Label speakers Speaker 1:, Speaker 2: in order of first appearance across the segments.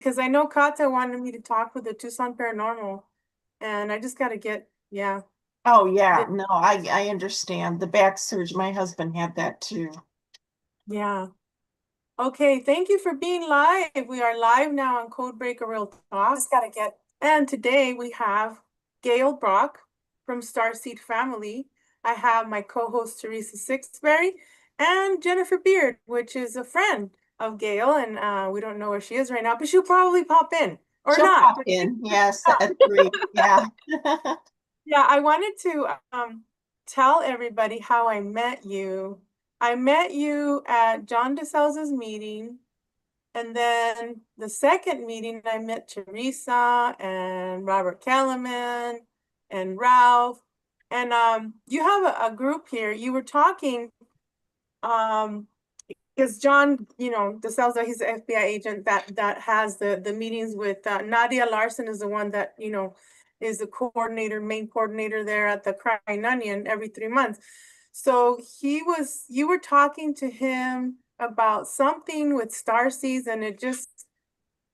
Speaker 1: because I know Kata wanted me to talk with the Tucson Paranormal, and I just got to yeah.
Speaker 2: Oh yeah,
Speaker 1: Get,
Speaker 2: no, I understand. The back surge, my husband had that too.
Speaker 1: yeah. Okay, thank you for being live. We are live now on Codebreaker Real Talk. Just gotta get. And today we have Gael Brock from Starseed Family. I have my co-host Teresa Sixberry and Jennifer Beard, which is a friend of Gail, and we don't know where she is right now, but she'll probably pop in or
Speaker 2: She'll
Speaker 1: not.
Speaker 2: pop
Speaker 1: But
Speaker 2: in. Yes, at 3. Yeah.
Speaker 1: yeah, I wanted to tell everybody how I met you. I met you at John DeSalza's meeting. And then the second meeting, I met Teresa and Robert Kellerman and Ralph. And you have a group here. You were talking um, because John, DeSalza, he's the FBI agent that has the meetings with Nadia Larson is the one that, is the main coordinator there at the Crying Onion every 3 months. So you were talking to him about something with Starseeds, and it just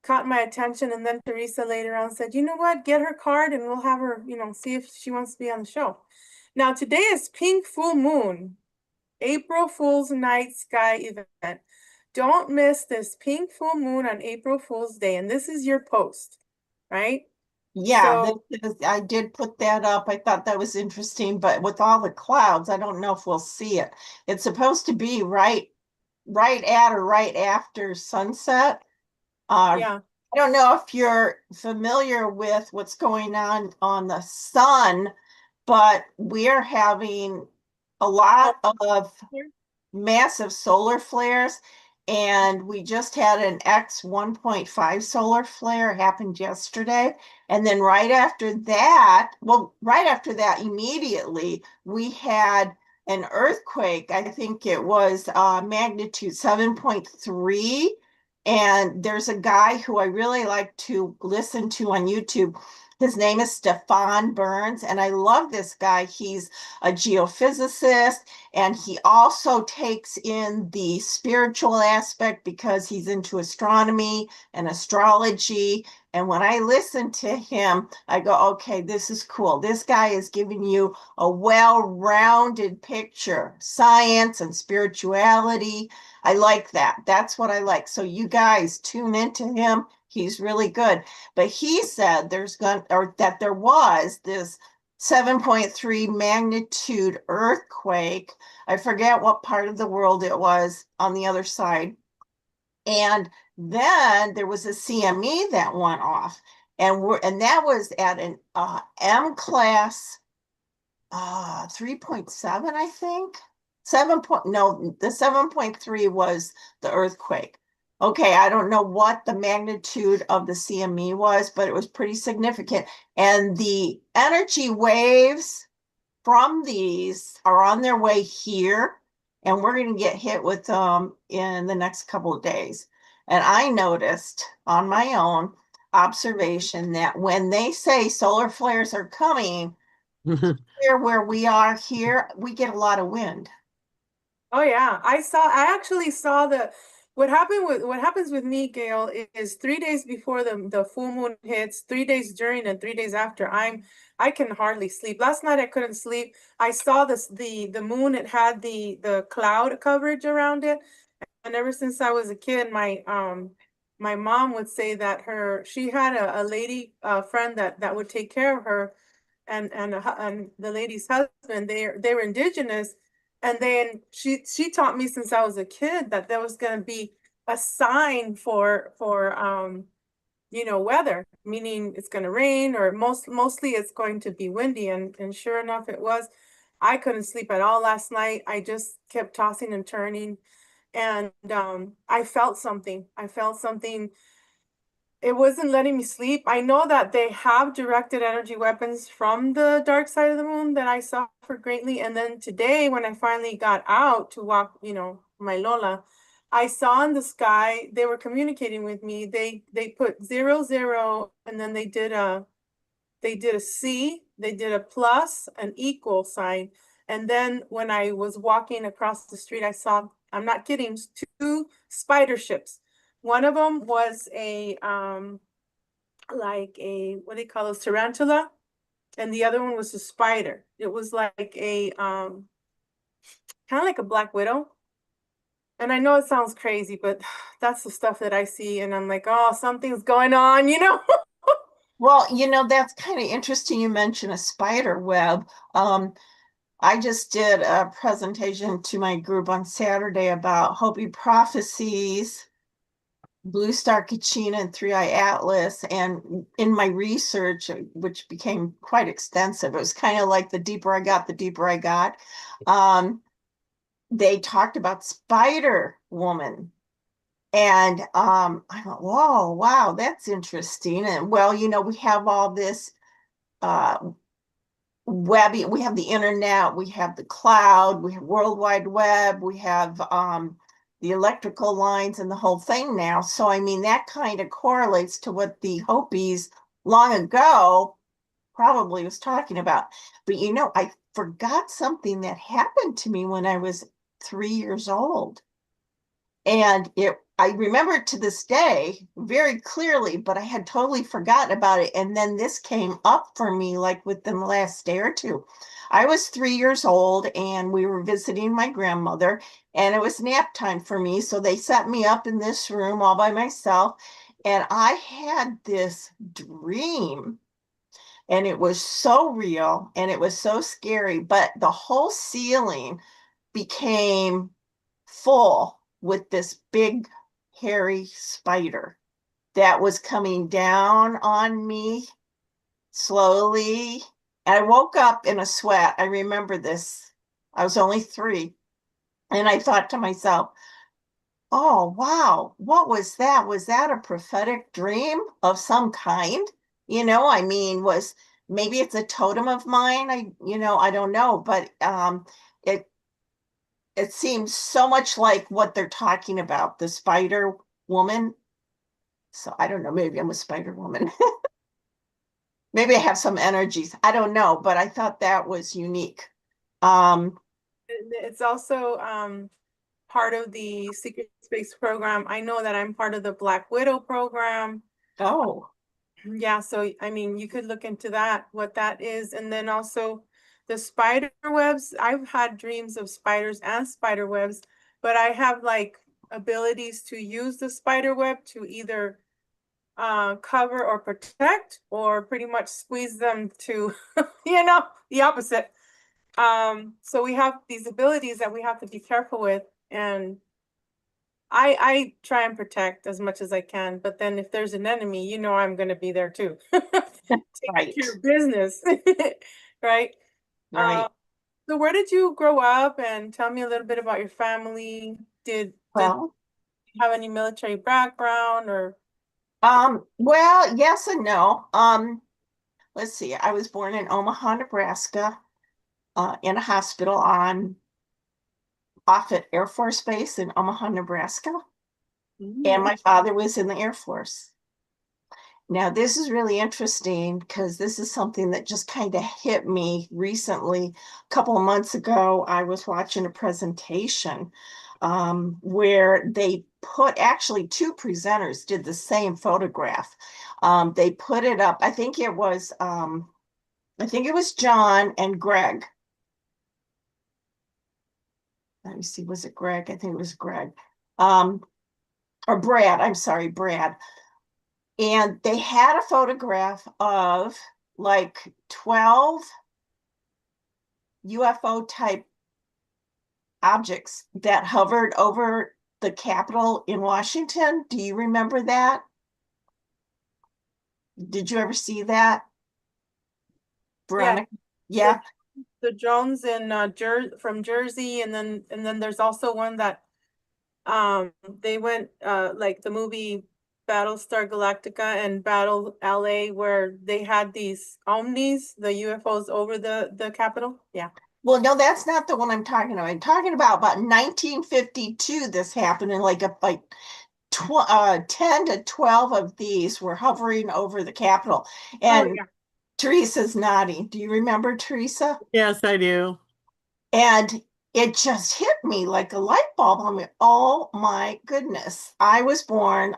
Speaker 1: caught my attention. And then Teresa later on said, you know what, get her card and we'll have her, see if she wants to be on the show. Now, today is Pink Full Moon, April Fool's Night Sky event. Don't miss this pink full moon on April Fool's Day. And this is your post, right?
Speaker 2: Yeah,
Speaker 1: So,
Speaker 2: I did put that up. I thought that was interesting, but with all the clouds, I don't know if we'll see it. It's supposed to be right at or right after sunset.
Speaker 1: yeah.
Speaker 2: I don't know if you're familiar with what's going on the sun, but we're having a
Speaker 1: Oh,
Speaker 2: lot of massive solar flares. And we just had an X 1.5 solar flare happened yesterday. And then right after that, immediately, we had an earthquake. I think it was magnitude 7.3. And there's a guy who I really like to listen to on YouTube. His name is Stefan Burns, and I love this guy. He's a geophysicist, and he also takes in the spiritual aspect because he's into astronomy and astrology. And when I listen to him, I go, okay, this is cool. This guy is giving you a well-rounded picture, science and spirituality. I like that. That's what I like. So you guys tune into him. He's really good. But he said that there was this 7.3 magnitude earthquake. I forget what part of the world it was on the other side. And then there was a CME that went off, and that was at an M class 3.7, I think. 7 point, no, the 7.3 was the earthquake. Okay, I don't know what the magnitude of the CME was, but it was pretty significant. And the energy waves from these are on their way here, and we're going to get hit with them in the next couple of days. And I noticed on my own observation that when they say solar flares are coming, here where we are here, we get a lot of wind.
Speaker 1: Oh yeah, I actually saw what happens with me, Gail, is 3 days before the full moon hits, 3 days during and 3 days after. I can hardly sleep. Last night I couldn't sleep. I saw the moon, it had the cloud coverage around it. And ever since I was a kid, my mom would say that she had a lady friend that would take care of her, and the lady's husband, they were indigenous. And then she taught me since I was a kid that there was going to be a sign for weather, meaning it's going to rain, or mostly it's going to be windy. And sure enough, it was. I couldn't sleep at all last night. I just kept tossing and turning, and I felt something. It wasn't letting me sleep. I know that they have directed energy weapons from the dark side of the moon that I suffered greatly. And then today, when I finally got out to walk, my Lola, I saw in the sky, they were communicating with me. They put 00, and then they did a C, they did a plus, an equal sign. And then when I was walking across the street, I saw, I'm not kidding, two spider ships. One of them was a like a, what do you call it, tarantula, and the other one was a spider. It was like a kind of like a black widow. And I know it sounds crazy, but that's the stuff that I see, and I'm like, oh, something's going on, you know?
Speaker 2: Well, that's kind of interesting. You mentioned a spider web. I just did a presentation to my group on Saturday about Hopi prophecies, Blue Star Katchina, and Three Eye Atlas. And in my research, which became quite extensive, it was kind of like the deeper I got, the deeper I got. They talked about Spider Woman. And I thought, whoa, wow, that's interesting. And well, we have all this uh, webby, we have the internet, we have the cloud, we have World Wide Web, we have the electrical lines and the whole thing now. So, I mean, that kind of correlates to what the Hopis long ago probably was talking about. But, I forgot something that happened to me when I was 3 years old. And I remember it to this day very clearly, but I had totally forgotten about it. And then this came up for me like within the last day or two. I was 3 years old and we were visiting my grandmother, and it was nap time for me. So they set me up in this room all by myself. And I had this dream, and it was so real and it was so scary, but the whole ceiling became full with this big hairy spider that was coming down on me slowly. And I woke up in a sweat. I remember this. I was only 3. And I thought to myself, oh, wow, what was that? Was that a prophetic dream of some kind? I mean, was maybe it's a totem of mine. I don't know, but it it seems so much like what they're talking about, the Spider Woman. So I don't know, maybe I'm a Spider Woman. Maybe I have some energies. I don't know, but I thought that was unique. Um,
Speaker 1: It's also part of the Secret Space program. I know that I'm part of the Black Widow program.
Speaker 2: oh,
Speaker 1: Yeah, so I mean, you could look into that, what that is. And then also the spider webs. I've had dreams of spiders and spider webs, but I have like abilities to use the spider web to either cover or protect, or pretty much squeeze them to, the opposite. So we have these abilities that we have to be careful with, and I try and protect as much as I can, but then if there's an enemy, I'm gonna be there too. Taking
Speaker 2: right,
Speaker 1: care of business, right?
Speaker 2: right.
Speaker 1: So where did you grow up, and tell me a little bit about your family? Did
Speaker 2: Well,
Speaker 1: you have any military background or?
Speaker 2: well, yes and no. Let's see. I was born in Omaha, Nebraska, in a hospital on Offutt Air Force Base in Omaha, Nebraska. And
Speaker 1: Mhm.
Speaker 2: my father was in the Air Force. Now, this is really interesting because this is something that just kind of hit me recently. A couple of months ago, I was watching a presentation where they put actually 2 presenters did the same photograph. They put it up. I think it was John and Greg. Let me see, was it Greg? I think it was Greg. Um, or Brad. I'm sorry, Brad. And they had a photograph of like 12 UFO type objects that hovered over the Capitol in Washington. Do you remember that? Did you ever see that,
Speaker 1: Yeah,
Speaker 2: Veronica?
Speaker 1: the
Speaker 2: Yeah.
Speaker 1: the drones in from Jersey, and then there's also one that they went like the movie Battlestar Galactica and Battle LA, where they had these omnis, the UFOs over the Capitol. Yeah.
Speaker 2: Well, no, that's not the one I'm talking about. I'm talking about 1952. This happened, and like 10 to 12 of these were hovering over the Capitol.
Speaker 1: Oh
Speaker 2: And
Speaker 1: yeah.
Speaker 2: Teresa's nodding. Do you remember Teresa?
Speaker 3: Yes, I do.
Speaker 2: And it just hit me like a light bulb. I mean, oh my goodness. I was born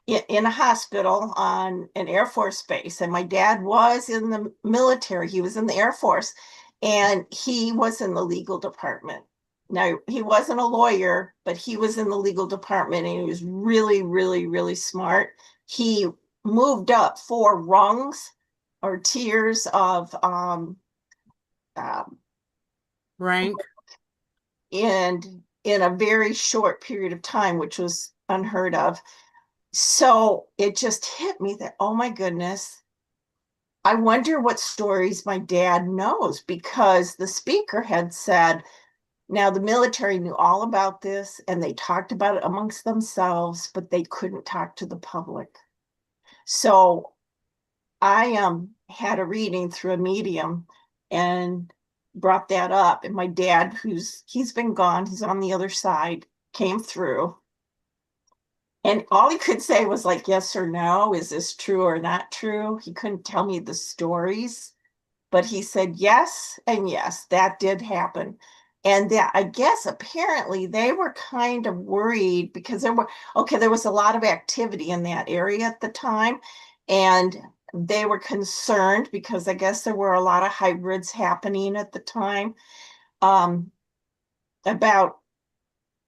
Speaker 2: in a hospital on an Air Force base, and my dad was in the military. He was in the Air Force, and he was in the legal department. Now, he wasn't a lawyer, but he was in the legal department, and he was really, really, really smart. He moved up 4 rungs or tiers of um,
Speaker 3: Rank.
Speaker 2: and in a very short period of time, which was unheard of. So it just hit me that, oh my goodness, I wonder what stories my dad knows, because the speaker had said, now the military knew all about this and they talked about it amongst themselves, but they couldn't talk to the public. So I had a reading through a medium and brought that up. And my dad, he's been gone, he's on the other side, came through. And all he could say was like, yes or no, is this true or not true? He couldn't tell me the stories, but he said yes and yes, that did happen. And that, I guess apparently they were kind of worried because there was a lot of activity in that area at the time. And they were concerned because I guess there were a lot of hybrids happening at the time, um, about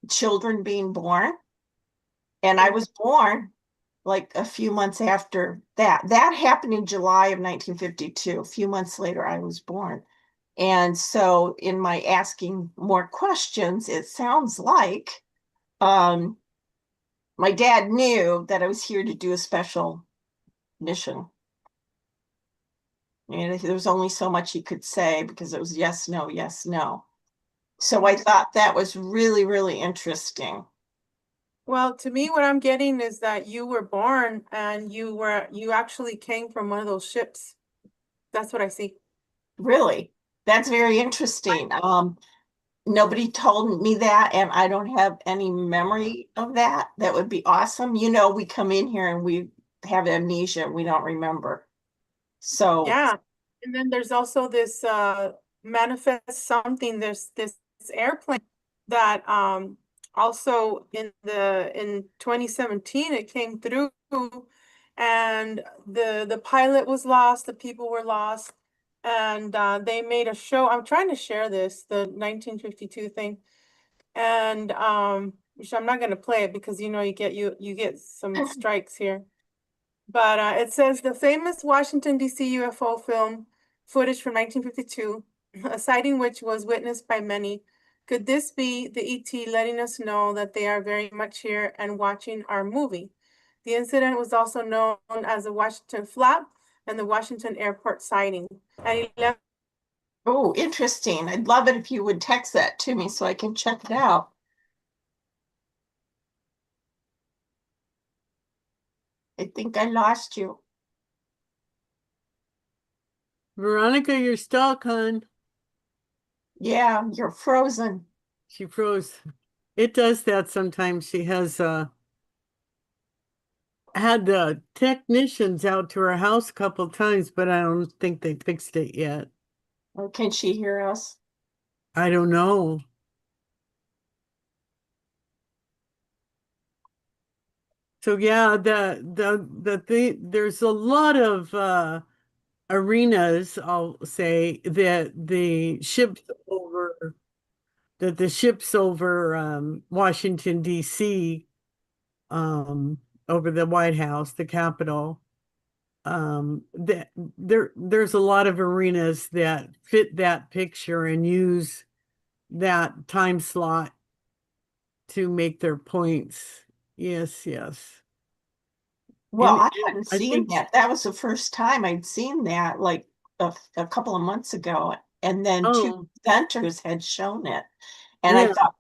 Speaker 2: children being born. And I was born like a few months after that. That happened in July of 1952. A few months later, I was born. And so, in my asking more questions, it sounds like um, my dad knew that I was here to do a special mission. And there was only so much he could say because it was yes, no, yes, no. So I thought that was really, really interesting.
Speaker 1: Well, to me, what I'm getting is that you were born and you actually came from one of those ships. That's what I see.
Speaker 2: Really, that's very interesting. Nobody told me that, and I don't have any memory of that. That would be awesome. We come in here and we have amnesia, we don't remember. So,
Speaker 1: Yeah. And then there's also this manifest something, there's this airplane that also in 2017 it came through, and the pilot was lost, the people were lost, and they made a show. I'm trying to share this, the 1952 thing. And which I'm not going to play it because you get some strikes here. But it says the famous Washington, D.C. UFO film footage from 1952, a sighting which was witnessed by many. Could this be the ET letting us know that they are very much here and watching our movie? The incident was also known as the Washington Flap and the Washington Airport sighting. At 11
Speaker 2: oh, interesting. I'd love it if you would text that to me so I can check it out. I think I lost you.
Speaker 3: Veronica, you're stuck, hon.
Speaker 2: Yeah, you're frozen.
Speaker 3: She froze. It does that sometimes. She has had technicians out to her house a couple times, but I don't think they fixed it yet.
Speaker 2: Oh, can she hear us?
Speaker 3: I don't know. So yeah, there's a lot of arenas, I'll say, that the ships over Washington, D.C., over the White House, the Capitol. There's a lot of arenas that fit that picture and use that time slot to make their points. Yes, yes.
Speaker 2: Well,
Speaker 3: And
Speaker 2: I hadn't
Speaker 3: I
Speaker 2: seen
Speaker 3: think,
Speaker 2: that. That was the first time I'd seen that, like a couple of months ago. And then two
Speaker 3: oh,
Speaker 2: presenters had shown it. And I
Speaker 3: yeah,
Speaker 2: thought,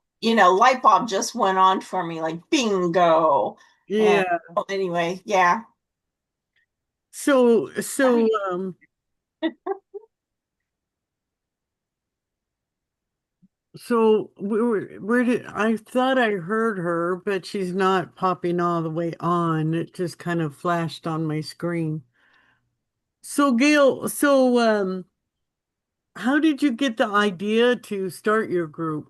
Speaker 2: light bulb just went on for me, like bingo. And
Speaker 3: yeah.
Speaker 2: well, anyway, yeah.
Speaker 3: So,
Speaker 2: I
Speaker 3: so,
Speaker 2: mean,
Speaker 3: um, so where did I thought I heard her, but she's not popping all the way on. It just kind of flashed on my screen. So Gail, how did you get the idea to start your group?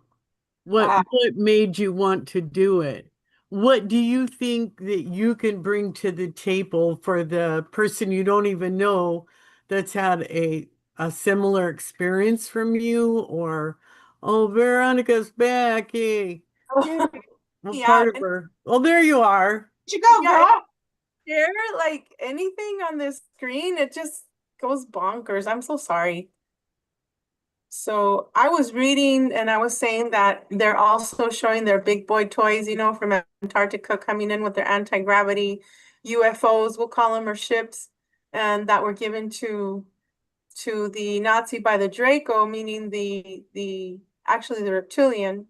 Speaker 2: Uh,
Speaker 3: What made you want to do it? What do you think that you can bring to the table for the person you don't even know that's had a similar experience from you? Or, oh, Veronica's back. Hey, yeah, I'm
Speaker 1: Yeah,
Speaker 3: part of her. Well, there you are.
Speaker 2: where'd you go,
Speaker 1: yeah, if
Speaker 2: girl?
Speaker 1: you share like anything on this screen, it just goes bonkers. I'm so sorry. So I was reading and I was saying that they're also showing their big boy toys, from Antarctica coming in with their anti-gravity UFOs, we'll call them, or ships, and that were given to the Nazi by the Draco, meaning the actually the reptilian,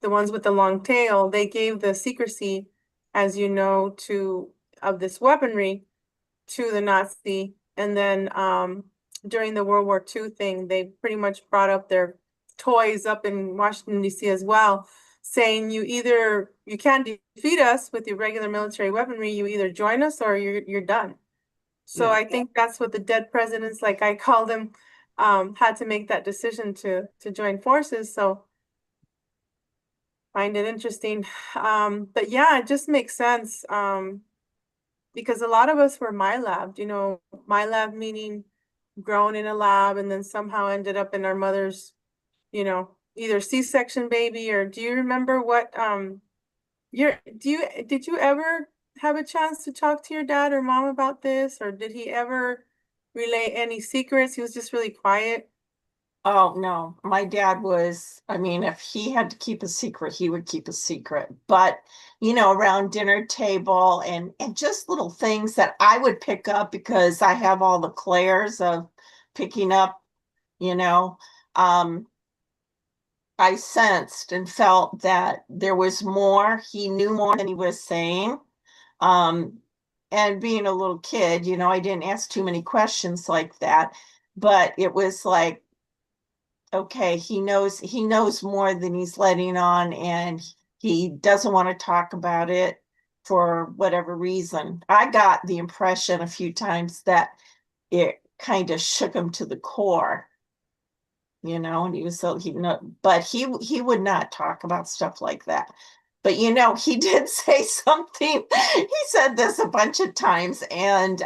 Speaker 1: the ones with the long tail. They gave the secrecy, as you know, to of this weaponry to the Nazi. And then during the World War II thing, they pretty much brought up their toys up in Washington, D.C. as well, saying you can't defeat us with your regular military weaponry, you either join us or you're done. So
Speaker 3: Yeah.
Speaker 1: I think that's what the dead presidents, like I call them, had to make that decision to join forces. So find it interesting. But yeah, it just makes sense. Because a lot of us were my lab meaning grown in a lab and then somehow ended up in our mother's, either C-section baby. Or do you remember what did you ever have a chance to talk to your dad or mom about this, or did he ever relay any secrets? He was just really quiet.
Speaker 2: Oh, no. My dad was, I mean, if he had to keep a secret, he would keep a secret. But, around dinner table and just little things that I would pick up because I have all the clairs of picking up, you know, um, I sensed and felt that there was more. He knew more than he was saying. Um, and being a little kid, I didn't ask too many questions like that, but it was like, okay, he knows more than he's letting on, and he doesn't want to talk about it for whatever reason. I got the impression a few times that it kind of shook him to the core, and he was so he no, but he would not talk about stuff like that. But he did say something. He said this a bunch of times, and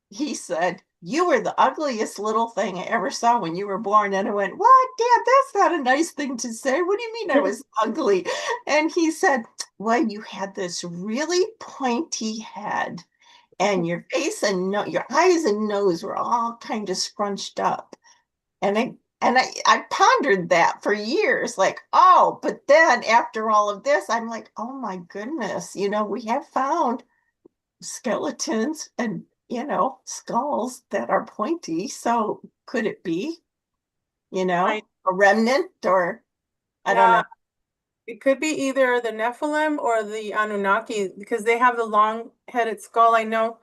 Speaker 2: he said, "You were the ugliest little thing I ever saw when you were born." And I went, "What, Dad? That's not a nice thing to say. What do you mean I was ugly?" And he said, "Well, you had this really pointy head, and your face and your eyes and nose were all kind of scrunched up." And I pondered that for years, like, oh, but then after all of this, I'm like, oh my goodness, we have found skeletons and skulls that are pointy. So could it be,
Speaker 1: I
Speaker 2: a remnant, or I don't know.
Speaker 1: Yeah, it could be either the Nephilim or the Anunnaki because they have the long-headed skull. I know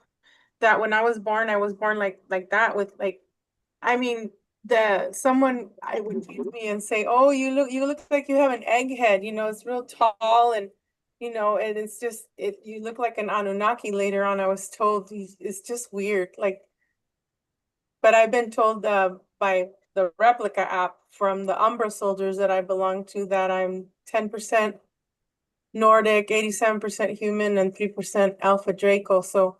Speaker 1: that when I was born like that with like, I mean, the someone I would tease me and say, "Oh, you look like you have an egg head. It's real tall and and it's just you look like an Anunnaki." Later on, I was told it's just weird. Like, but I've been told by the replica app from the Umbra soldiers that I belong to that I'm 10% Nordic, 87% human, and 3% Alpha Draco. So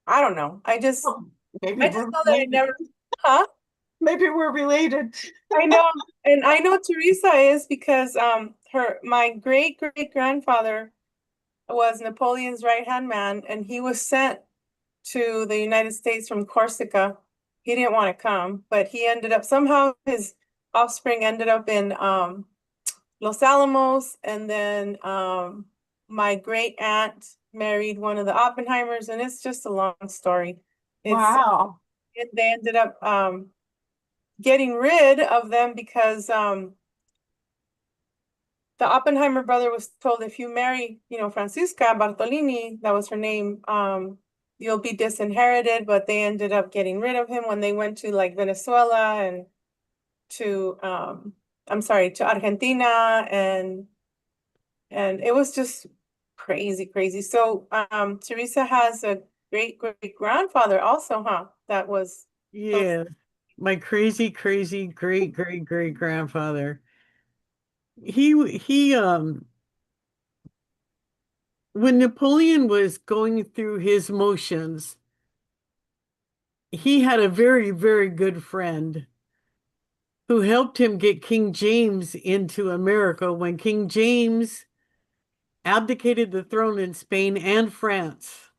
Speaker 1: I don't know.
Speaker 2: Oh, maybe
Speaker 1: I just
Speaker 2: we're
Speaker 1: know that I
Speaker 2: related.
Speaker 1: never, huh?
Speaker 2: Maybe we're related.
Speaker 1: I know, and I know Teresa is because my great great grandfather was Napoleon's right hand man, and he was sent to the United States from Corsica. He didn't want to come, but he ended up somehow his offspring ended up in Los Alamos, and then my great aunt married one of the Oppenheimers, and it's just a long story. It's
Speaker 2: Wow.
Speaker 1: they ended up getting rid of them because the Oppenheimer brother was told if you marry, Francisca Bartolini, that was her name, you'll be disinherited, but they ended up getting rid of him when they went to like Venezuela and to I'm sorry, to Argentina, and it was just crazy, crazy. So Teresa has a great great grandfather also, huh? That was
Speaker 3: Yeah. my crazy, crazy great great great grandfather. He when Napoleon was going through his motions, he had a very, very good friend who helped him get King James into America when King James abdicated the throne in Spain and France.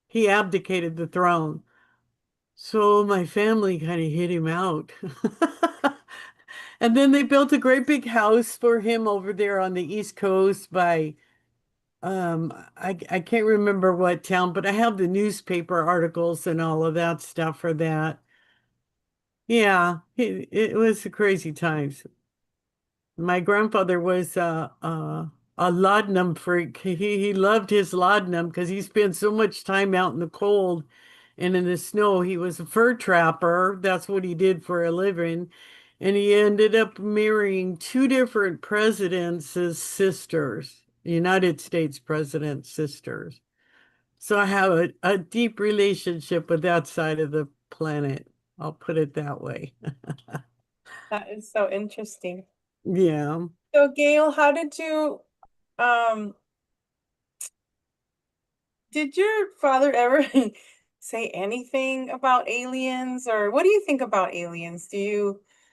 Speaker 3: He abdicated the throne. So my family kind of hid him out. And then they built a great big house for him over there on the East Coast by I can't remember what town, but I have the newspaper articles and all of that stuff for that. Yeah, it was crazy times. My grandfather was a laudanum freak. He loved his laudanum because he spent so much time out in the cold and in the snow. He was a fur trapper. That's what he did for a living. And he ended up marrying two different presidents' sisters, United States president's sisters. So I have a deep relationship with that side of the planet. I'll put it that way.
Speaker 1: That is so interesting.
Speaker 3: Yeah.
Speaker 1: So Gail, how um did your father ever say anything about aliens, or what do you think about aliens?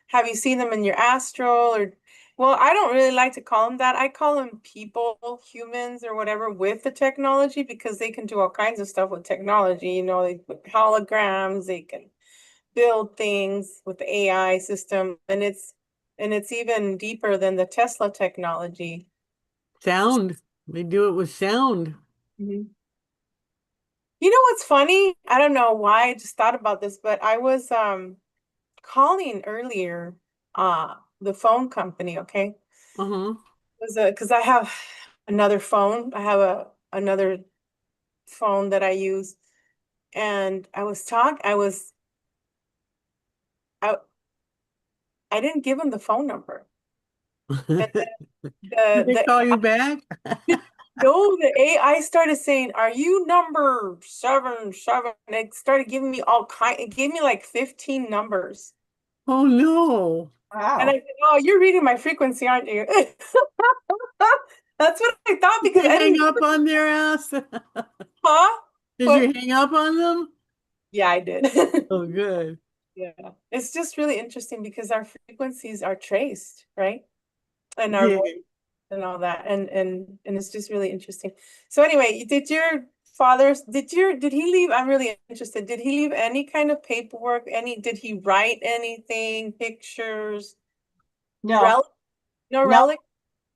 Speaker 1: Have you seen them in your astral, or well, I don't really like to call them that. I call them people, humans or whatever with the technology because they can do all kinds of stuff with technology. They put holograms, they can build things with the AI system, and it's even deeper than the Tesla technology.
Speaker 3: Sound. They do it with sound.
Speaker 1: Mhm. You know what's funny? I don't know why I just thought about this, but I was calling earlier the phone company, okay?
Speaker 3: Uh-huh.
Speaker 1: Was because I have another phone. I have another phone that I use, and I I didn't give him the phone number. And
Speaker 3: Did they
Speaker 1: the
Speaker 3: call you back?
Speaker 1: no, the AI started saying, "Are you number 77?" And it started giving me it gave me like 15 numbers.
Speaker 3: Oh no.
Speaker 1: And I
Speaker 2: Wow.
Speaker 1: said, "Oh, you're reading my frequency, aren't you?" That's what I thought
Speaker 3: Did
Speaker 1: because
Speaker 3: you
Speaker 1: I
Speaker 3: hang
Speaker 1: didn't,
Speaker 3: up on their ass?
Speaker 1: huh?
Speaker 3: Did
Speaker 1: What?
Speaker 3: you hang up on them?
Speaker 1: Yeah, I did.
Speaker 3: Oh, good.
Speaker 1: Yeah. It's just really interesting because our frequencies are traced, right? And our
Speaker 3: Yeah.
Speaker 1: voice and all that. And it's just really interesting. So anyway, did he leave? I'm really interested. Did he leave any kind of paperwork? Did he write anything, pictures,
Speaker 2: No,
Speaker 1: relic? No
Speaker 2: no,
Speaker 1: relic?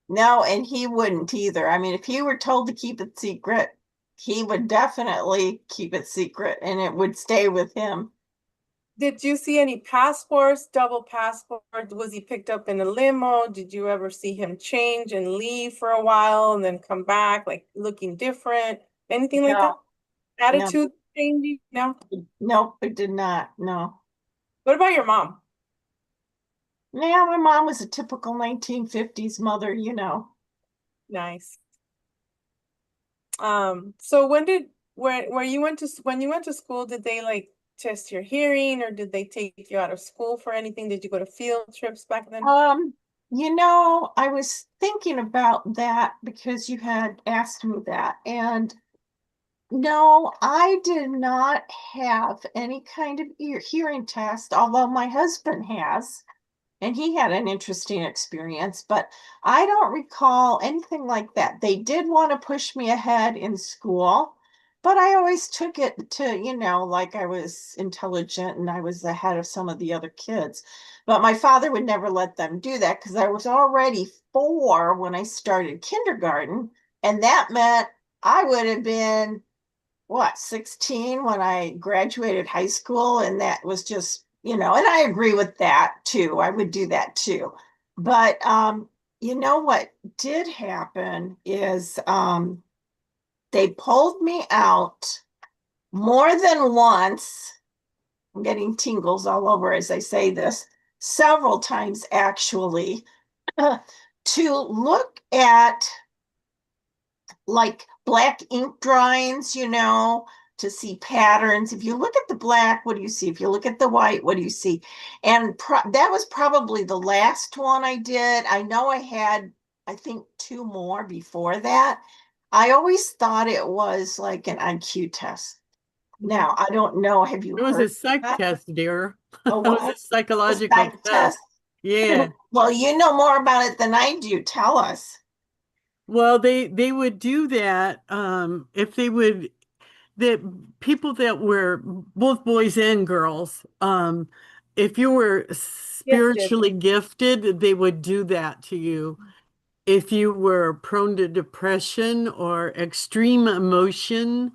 Speaker 2: no, and he wouldn't either. I mean, if he were told to keep it secret, he would definitely keep it secret and it would stay with him.
Speaker 1: Did you see any passports, double passport? Was he picked up in a limo? Did you ever see him change and leave for a while and then come back, like looking different? Anything like that?
Speaker 2: No, no,
Speaker 1: Attitude changing? No.
Speaker 2: nope, it did not. No.
Speaker 1: What about your mom?
Speaker 2: Yeah, my mom was a typical 1950s mother.
Speaker 1: Nice. So where you went to when you went to school, did they like test your hearing or did they take you out of school for anything? Did you go to field trips back then?
Speaker 2: Um, I was thinking about that because you had asked me that. And no, I did not have any kind of hearing test, although my husband has. And he had an interesting experience, but I don't recall anything like that. They did want to push me ahead in school, but I always took it to, like I was intelligent and I was ahead of some of the other kids. But my father would never let them do that because I was already 4 when I started kindergarten. And that meant I would have been, what, 16 when I graduated high school. And that was just, and I agree with that too. I would do that too. But what did happen is they pulled me out more than once. I'm getting tingles all over as I say this, several times actually, to look at like black ink drawings, to see patterns. If you look at the black, what do you see? If you look at the white, what do you see? And that was probably the last one I did. I know I had, I think, two more before that. I always thought it was like an IQ test. Now, I don't know. Have you
Speaker 3: It was
Speaker 2: heard
Speaker 3: a psych
Speaker 2: that?
Speaker 3: test, dear.
Speaker 2: A
Speaker 3: It was
Speaker 2: what?
Speaker 3: a psychological
Speaker 2: Psych
Speaker 3: test.
Speaker 2: test.
Speaker 3: Yeah.
Speaker 2: Well, you know more about it than I do. Tell us.
Speaker 3: Well, they would do that if they would that people that were both boys and girls if you were
Speaker 1: Gifted.
Speaker 3: spiritually gifted, they would do that to you. If you were prone to depression or extreme emotion,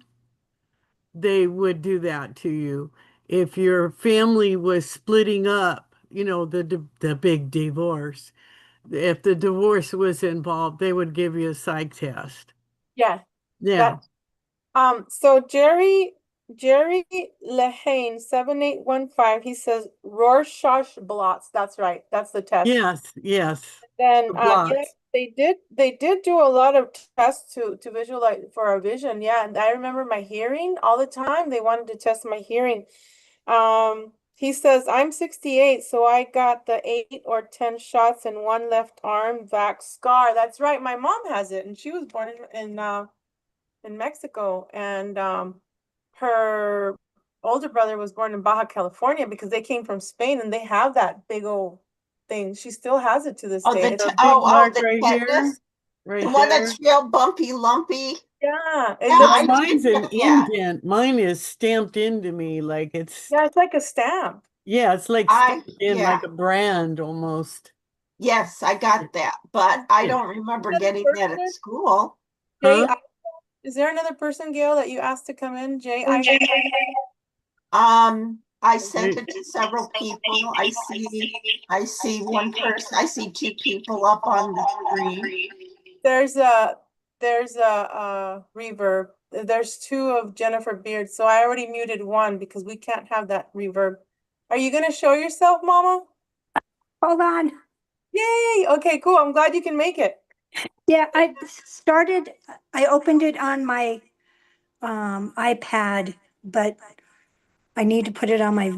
Speaker 3: they would do that to you. If your family was splitting up, the big divorce, if the divorce was involved, they would give you a psych test.
Speaker 1: Yeah,
Speaker 3: Yeah.
Speaker 1: that so Jerry Lehane 7815, he says Rorschach blots. That's right. That's the test.
Speaker 3: Yes, yes.
Speaker 1: Then
Speaker 3: The
Speaker 1: yeah,
Speaker 3: blots.
Speaker 1: they did do a lot of tests to visualize for our vision. Yeah, and I remember my hearing all the time. They wanted to test my hearing. He says I'm 68, so I got the 8 or 10 shots in one left arm vax scar. That's right. My mom has it, and she was born in Mexico, and her older brother was born in Baja California because they came from Spain, and they have that big old thing. She still has it to this
Speaker 2: Oh,
Speaker 1: day.
Speaker 3: A big mark
Speaker 2: the
Speaker 3: right here,
Speaker 2: tetanus, the
Speaker 3: right
Speaker 2: one
Speaker 3: there.
Speaker 2: that's real bumpy, lumpy.
Speaker 1: Yeah, it
Speaker 2: Yeah,
Speaker 1: looks
Speaker 3: No,
Speaker 2: I
Speaker 1: like,
Speaker 3: mine's an
Speaker 2: yeah,
Speaker 3: indent. Mine is stamped into me like it's,
Speaker 1: yeah, it's like a stamp.
Speaker 3: yeah, it's like stamped in
Speaker 2: yeah,
Speaker 3: like a brand almost.
Speaker 2: yes, I got that, but I
Speaker 3: Yeah.
Speaker 2: don't remember
Speaker 1: Another
Speaker 2: getting that at
Speaker 1: person,
Speaker 2: school.
Speaker 1: Jay,
Speaker 3: Huh?
Speaker 1: is there another person, Gail, that you asked to come in? Jay, I.
Speaker 2: I sent
Speaker 3: Right.
Speaker 2: it to several people. I see one person, I see two people up on the screen.
Speaker 1: There's a reverb. There's two of Jennifer Beard, so I already muted one because we can't have that reverb. Are you gonna show yourself, Mama?
Speaker 4: Hold on.
Speaker 1: Yay! Okay, cool. I'm glad you can make it.
Speaker 4: Yeah, I opened it on my iPad, but I need to put it on my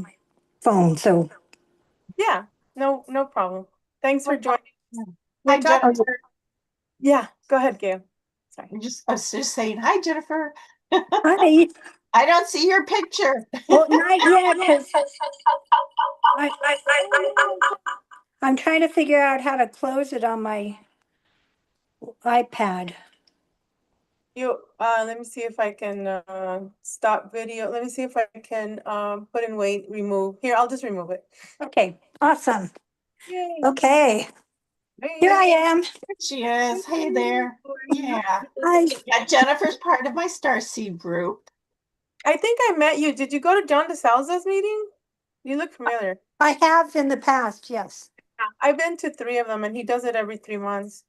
Speaker 4: phone. So,
Speaker 1: Yeah, no problem. Thanks for joining. We're
Speaker 2: Hi,
Speaker 1: talking.
Speaker 2: Jennifer.
Speaker 1: Yeah, go ahead, Gail. Sorry.
Speaker 2: I was just saying, hi, Jennifer.
Speaker 4: hi.
Speaker 2: I don't see your picture.
Speaker 4: Well, not yet, because I'm trying to figure out how to close it on my iPad.
Speaker 1: Let me see if I can stop video. Let me see if I can put in wait, remove. Here, I'll just remove it.
Speaker 4: Okay, awesome.
Speaker 1: Yay.
Speaker 4: Okay, here I am.
Speaker 2: There she is. Hey there. Yeah.
Speaker 4: Hi.
Speaker 2: Yeah, Jennifer's part of my Starseed group.
Speaker 1: I think I met you. Did you go to John DeSalza's meeting? You look familiar.
Speaker 4: I have in the past, yes.
Speaker 1: I've been to 3 of them, and he does it every 3 months.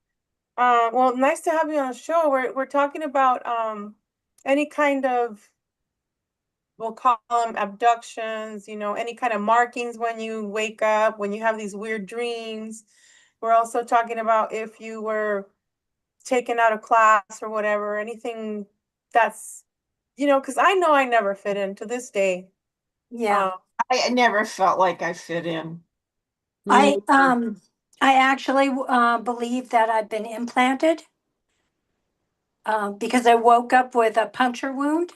Speaker 1: Well, nice to have you on the show. We're talking about any kind of, we'll call them abductions, any kind of markings when you wake up, when you have these weird dreams. We're also talking about if you were taken out of class or whatever, anything that's, because I know I never fit in to this day.
Speaker 4: Yeah.
Speaker 2: I never felt like I fit in.
Speaker 4: I actually believe that I've been implanted because I woke up with a puncture wound.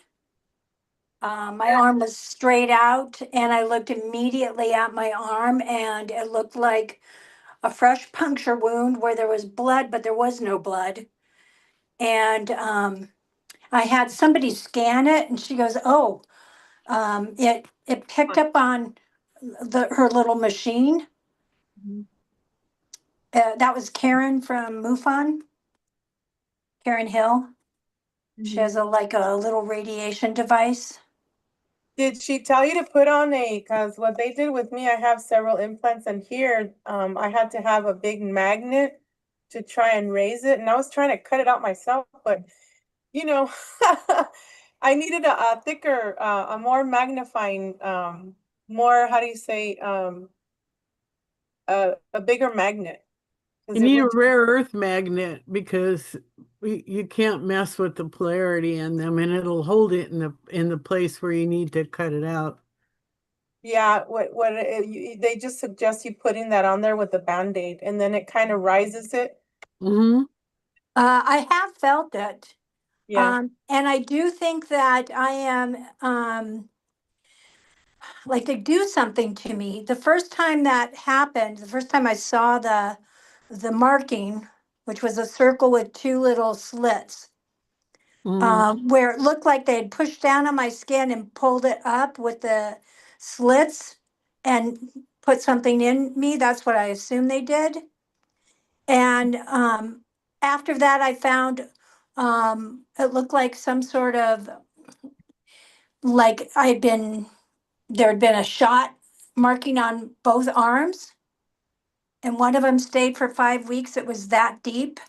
Speaker 4: My arm was straight out, and I looked immediately at my arm, and it looked like a fresh puncture wound where there was blood, but there was no blood. And I had somebody scan it, and she goes, "Oh, it picked up on her little machine." That was Karen from MUFON, Karen Hill. She has like a little radiation device.
Speaker 1: Did she tell you to put on because what they did with me, I have several implants, and here, I had to have a big magnet to try and raise it, and I was trying to cut it out myself, but, you know, I needed a thicker, a more magnifying, more, how do you say, a bigger magnet.
Speaker 3: You need a rare earth magnet because you can't mess with the polarity in them, and it'll hold it in the place where you need to cut it out.
Speaker 1: Yeah, they just suggest you putting that on there with a Band-Aid, and then it kind of rises it.
Speaker 3: Mm-hmm.
Speaker 4: I have felt it.
Speaker 1: Yeah.
Speaker 4: And I do think that I am like they do something to me. The first time that happened, the first time I saw the marking, which was a circle with two little slits, where it looked like they had pushed down on my skin and pulled it up with the slits and put something in me. That's what I assumed they did. And after that, I found it looked like some sort of like there had been a shot marking on both arms, and one of them stayed for 5 weeks. It was that deep,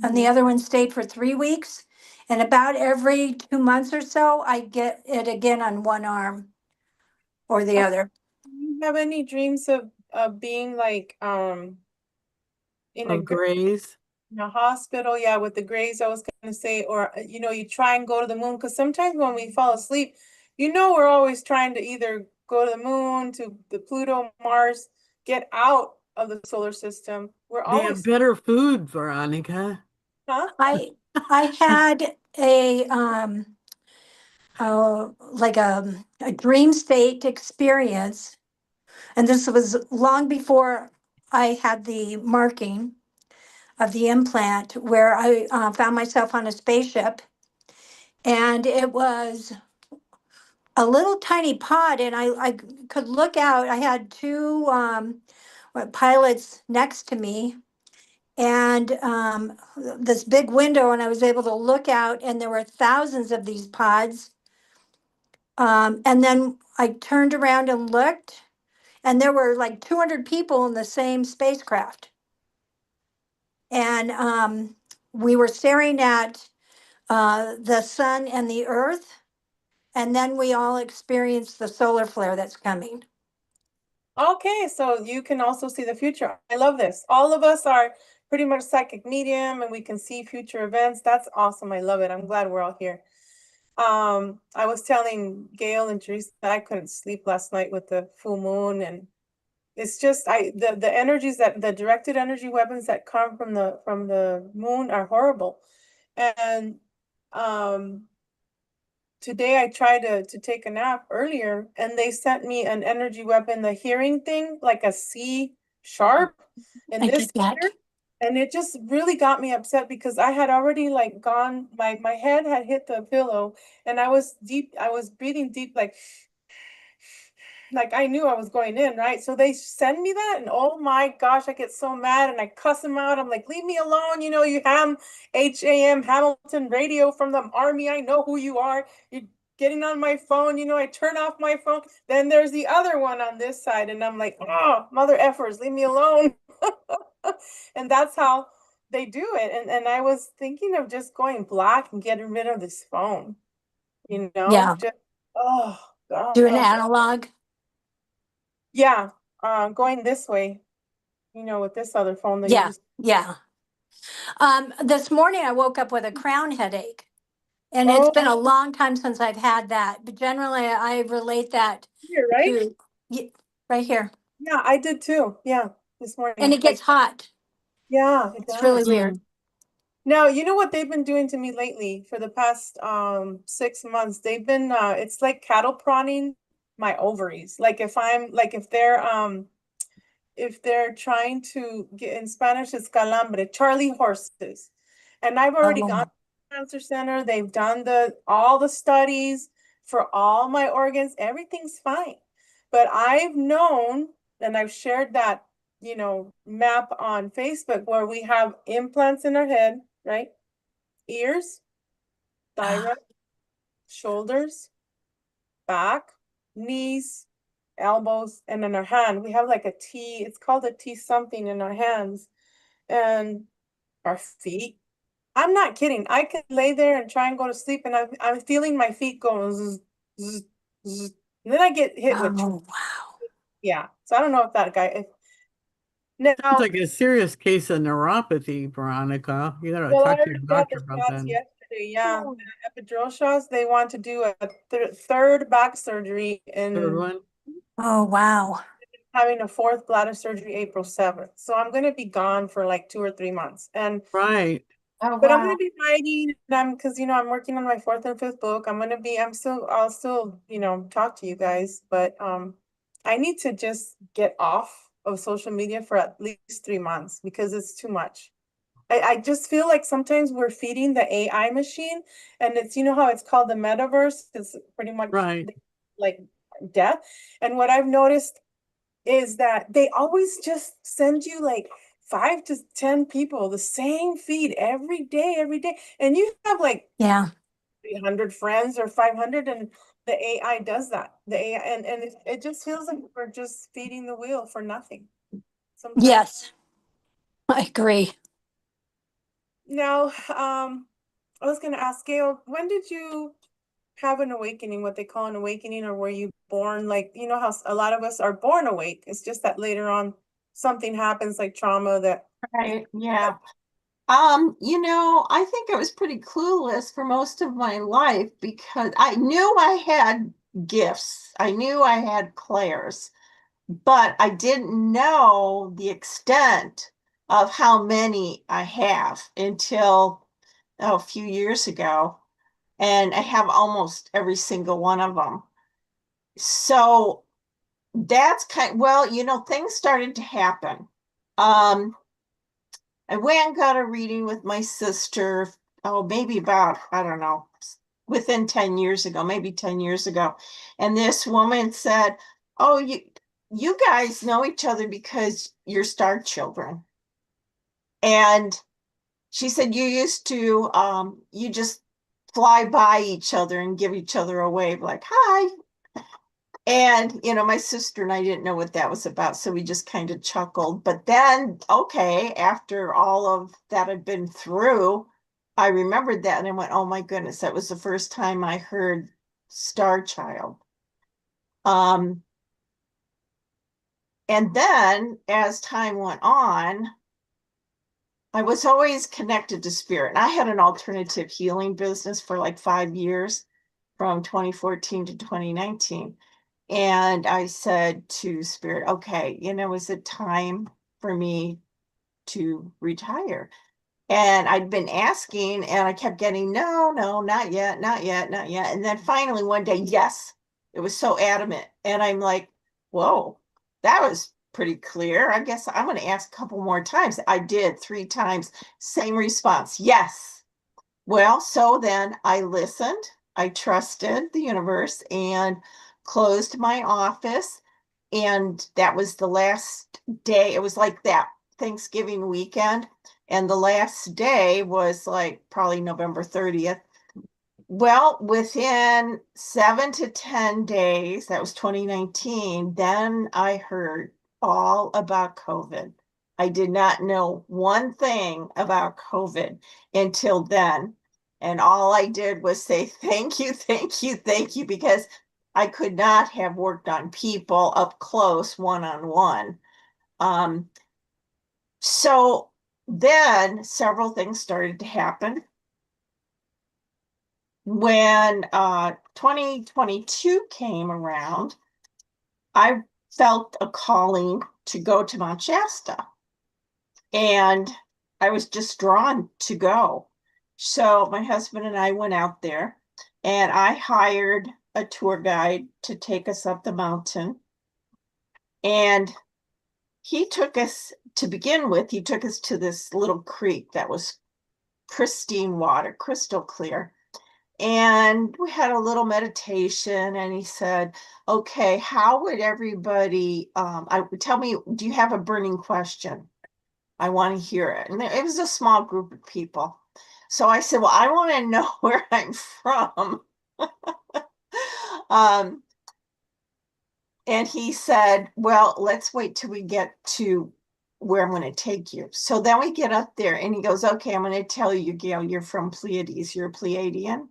Speaker 4: and the other one stayed for 3 weeks. And about every 2 months or so, I get it again on one arm or the other.
Speaker 1: Do you have any dreams of being like in a
Speaker 3: Grays.
Speaker 1: in a hospital? Yeah, with the grays, I was gonna say, or you try and go to the moon, because sometimes when we fall asleep, we're always trying to either go to the moon, to the Pluto, Mars, get out of the solar system. We're
Speaker 3: They have
Speaker 1: always,
Speaker 3: better food, Veronica.
Speaker 1: huh?
Speaker 4: I had a like a dream state experience, and this was long before I had the marking of the implant, where I found myself on a spaceship, and it was a little tiny pod, and I could look out. I had two pilots next to me, and this big window, and I was able to look out, and there were thousands of these pods. And then I turned around and looked, and there were like 200 people in the same spacecraft. And we were staring at the sun and the earth, and then we all experienced the solar flare that's coming.
Speaker 1: Okay, so you can also see the future. I love this. All of us are pretty much psychic medium, and we can see future events. That's awesome. I love it. I'm glad we're all here. I was telling Gail and Teresa that I couldn't sleep last night with the full moon, and it's just the energies, that the directed energy weapons that come from the moon are horrible. And um today I tried to take a nap earlier, and they sent me an energy weapon, the hearing thing, like a C sharp in
Speaker 4: I
Speaker 1: this
Speaker 4: get that.
Speaker 1: ear. And it just really got me upset because I had already like gone, my head had hit the pillow, and I was breathing deep, like I knew I was going in, right? So they send me that, and oh my gosh, I get so mad, and I cuss them out. I'm like, leave me alone. You HAM Hamilton radio from the army. I know who you are. You're getting on my phone. I turn off my phone. Then there's the other one on this side, and I'm like, oh, mother effers, leave me alone. And that's how they do it. And I was thinking of just going black and getting rid of this phone,
Speaker 4: Yeah.
Speaker 1: just, oh
Speaker 4: Do an
Speaker 1: gosh.
Speaker 4: analog.
Speaker 1: Yeah, going this way, with this other phone that you
Speaker 4: Yeah.
Speaker 1: just.
Speaker 4: Yeah. This morning I woke up with a crown headache, and it's
Speaker 1: Oh,
Speaker 4: been a long time since I've had that. But generally, I relate that
Speaker 1: here, right?
Speaker 4: to right here,
Speaker 1: Yeah, I did too. Yeah, this
Speaker 4: and
Speaker 1: morning.
Speaker 4: it gets hot.
Speaker 1: Yeah, it
Speaker 4: It's really
Speaker 1: does.
Speaker 4: weird.
Speaker 1: Now, you know what they've been doing to me lately for the past 6 months? They've been it's like cattle prodding my ovaries. Like if they're trying to get, in Spanish, it's calambre, Charlie horses. And I've already gone
Speaker 4: Oh,
Speaker 1: to the cancer center. They've done all the studies for all my organs. Everything's fine. But I've known, and I've shared that, map on Facebook, where we have implants in our head, right? Ears, thyroid, shoulders, back, knees, elbows, and in our hand. We have like a T, it's called a T something in our hands and our feet. I'm not kidding. I could lay there and try and go to sleep, and I'm feeling my feet going zzz, zzz, zzz. And then I get hit with,
Speaker 4: oh, wow.
Speaker 1: yeah. So I don't know if that guy, Now,
Speaker 3: It's like a serious case of neuropathy, Veronica. You gotta
Speaker 1: well, I
Speaker 3: talk to your
Speaker 1: already got
Speaker 3: doctor
Speaker 1: the
Speaker 3: about
Speaker 1: shots
Speaker 3: that.
Speaker 1: yesterday. Yeah, the epidural shots. They want to do a third back surgery
Speaker 3: Third
Speaker 1: and
Speaker 3: one?
Speaker 4: Oh, wow.
Speaker 1: having a fourth bladder surgery April 7th. So I'm going to be gone for like 2 or 3 months. And
Speaker 3: Right.
Speaker 2: Oh,
Speaker 1: but I'm going
Speaker 2: wow.
Speaker 1: to be writing, and because I'm working on my fourth and fifth book. I'll still, talk to you guys, but I need to just get off of social media for at least 3 months because it's too much. I just feel like sometimes we're feeding the AI machine, and it's, how it's called the metaverse. It's pretty much
Speaker 3: Right.
Speaker 1: like death. And what I've noticed is that they always just send you like 5 to 10 people the same feed every day, and you have like
Speaker 4: Yeah.
Speaker 1: 300 friends or 500, and the AI does that. The AI, and it just feels like we're just feeding the wheel for nothing sometimes.
Speaker 4: Yes, I agree.
Speaker 1: Now, I was going to ask Gail, when did you have an awakening, what they call an awakening, or were you born like, how a lot of us are born awake? It's just that later on something happens like trauma that.
Speaker 2: Right. Yeah. I think I was pretty clueless for most of my life because I knew I had gifts. I knew I had clairs, but I didn't know the extent of how many I have until a few years ago. And I have almost every single one of them. So things started to happen. I went and got a reading with my sister, maybe about, I don't know, within 10 years ago, maybe 10 years ago. And this woman said, "Oh, you guys know each other because you're star children." And she said, "You used to, you just fly by each other and give each other a wave like, hi." And, my sister and I didn't know what that was about. So we just kind of chuckled. But then, okay, after all of that had been through, I remembered that and I went, oh my goodness, that was the first time I heard Star Child. Um, and then as time went on, I was always connected to spirit. And I had an alternative healing business for like 5 years from 2014 to 2019. And I said to Spirit, okay, is it time for me to retire? And I'd been asking and I kept getting, no, no, not yet, not yet, not yet. And then finally one day, yes, it was so adamant. And I'm like, whoa, that was pretty clear. I guess I'm going to ask a couple more times. I did 3 times, same response, yes. Well, so then I listened, I trusted the universe and closed my office. And that was the last day. It was like that Thanksgiving weekend. And the last day was like probably November 30th. Well, within 7 to 10 days, that was 2019, then I heard all about COVID. I did not know one thing about COVID until then. And all I did was say, thank you, thank you, thank you, because I could not have worked on people up close, one-on-one. So then several things started to happen. When 2022 came around, I felt a calling to go to Mount Shasta, and I was just drawn to go. So my husband and I went out there, and I hired a tour guide to take us up the mountain. And he took us, to begin with, he took us to this little creek that was pristine water, crystal clear. And we had a little meditation, and he said, okay, how would everybody, tell me, do you have a burning question? I want to hear it. And it was a small group of people. So I said, well, I want to know where I'm from. um, and he said, well, let's wait till we get to where I'm going to take you. So then we get up there and he goes, okay, I'm going to tell you, Gail, you're from Pleiades, you're a Pleiadian,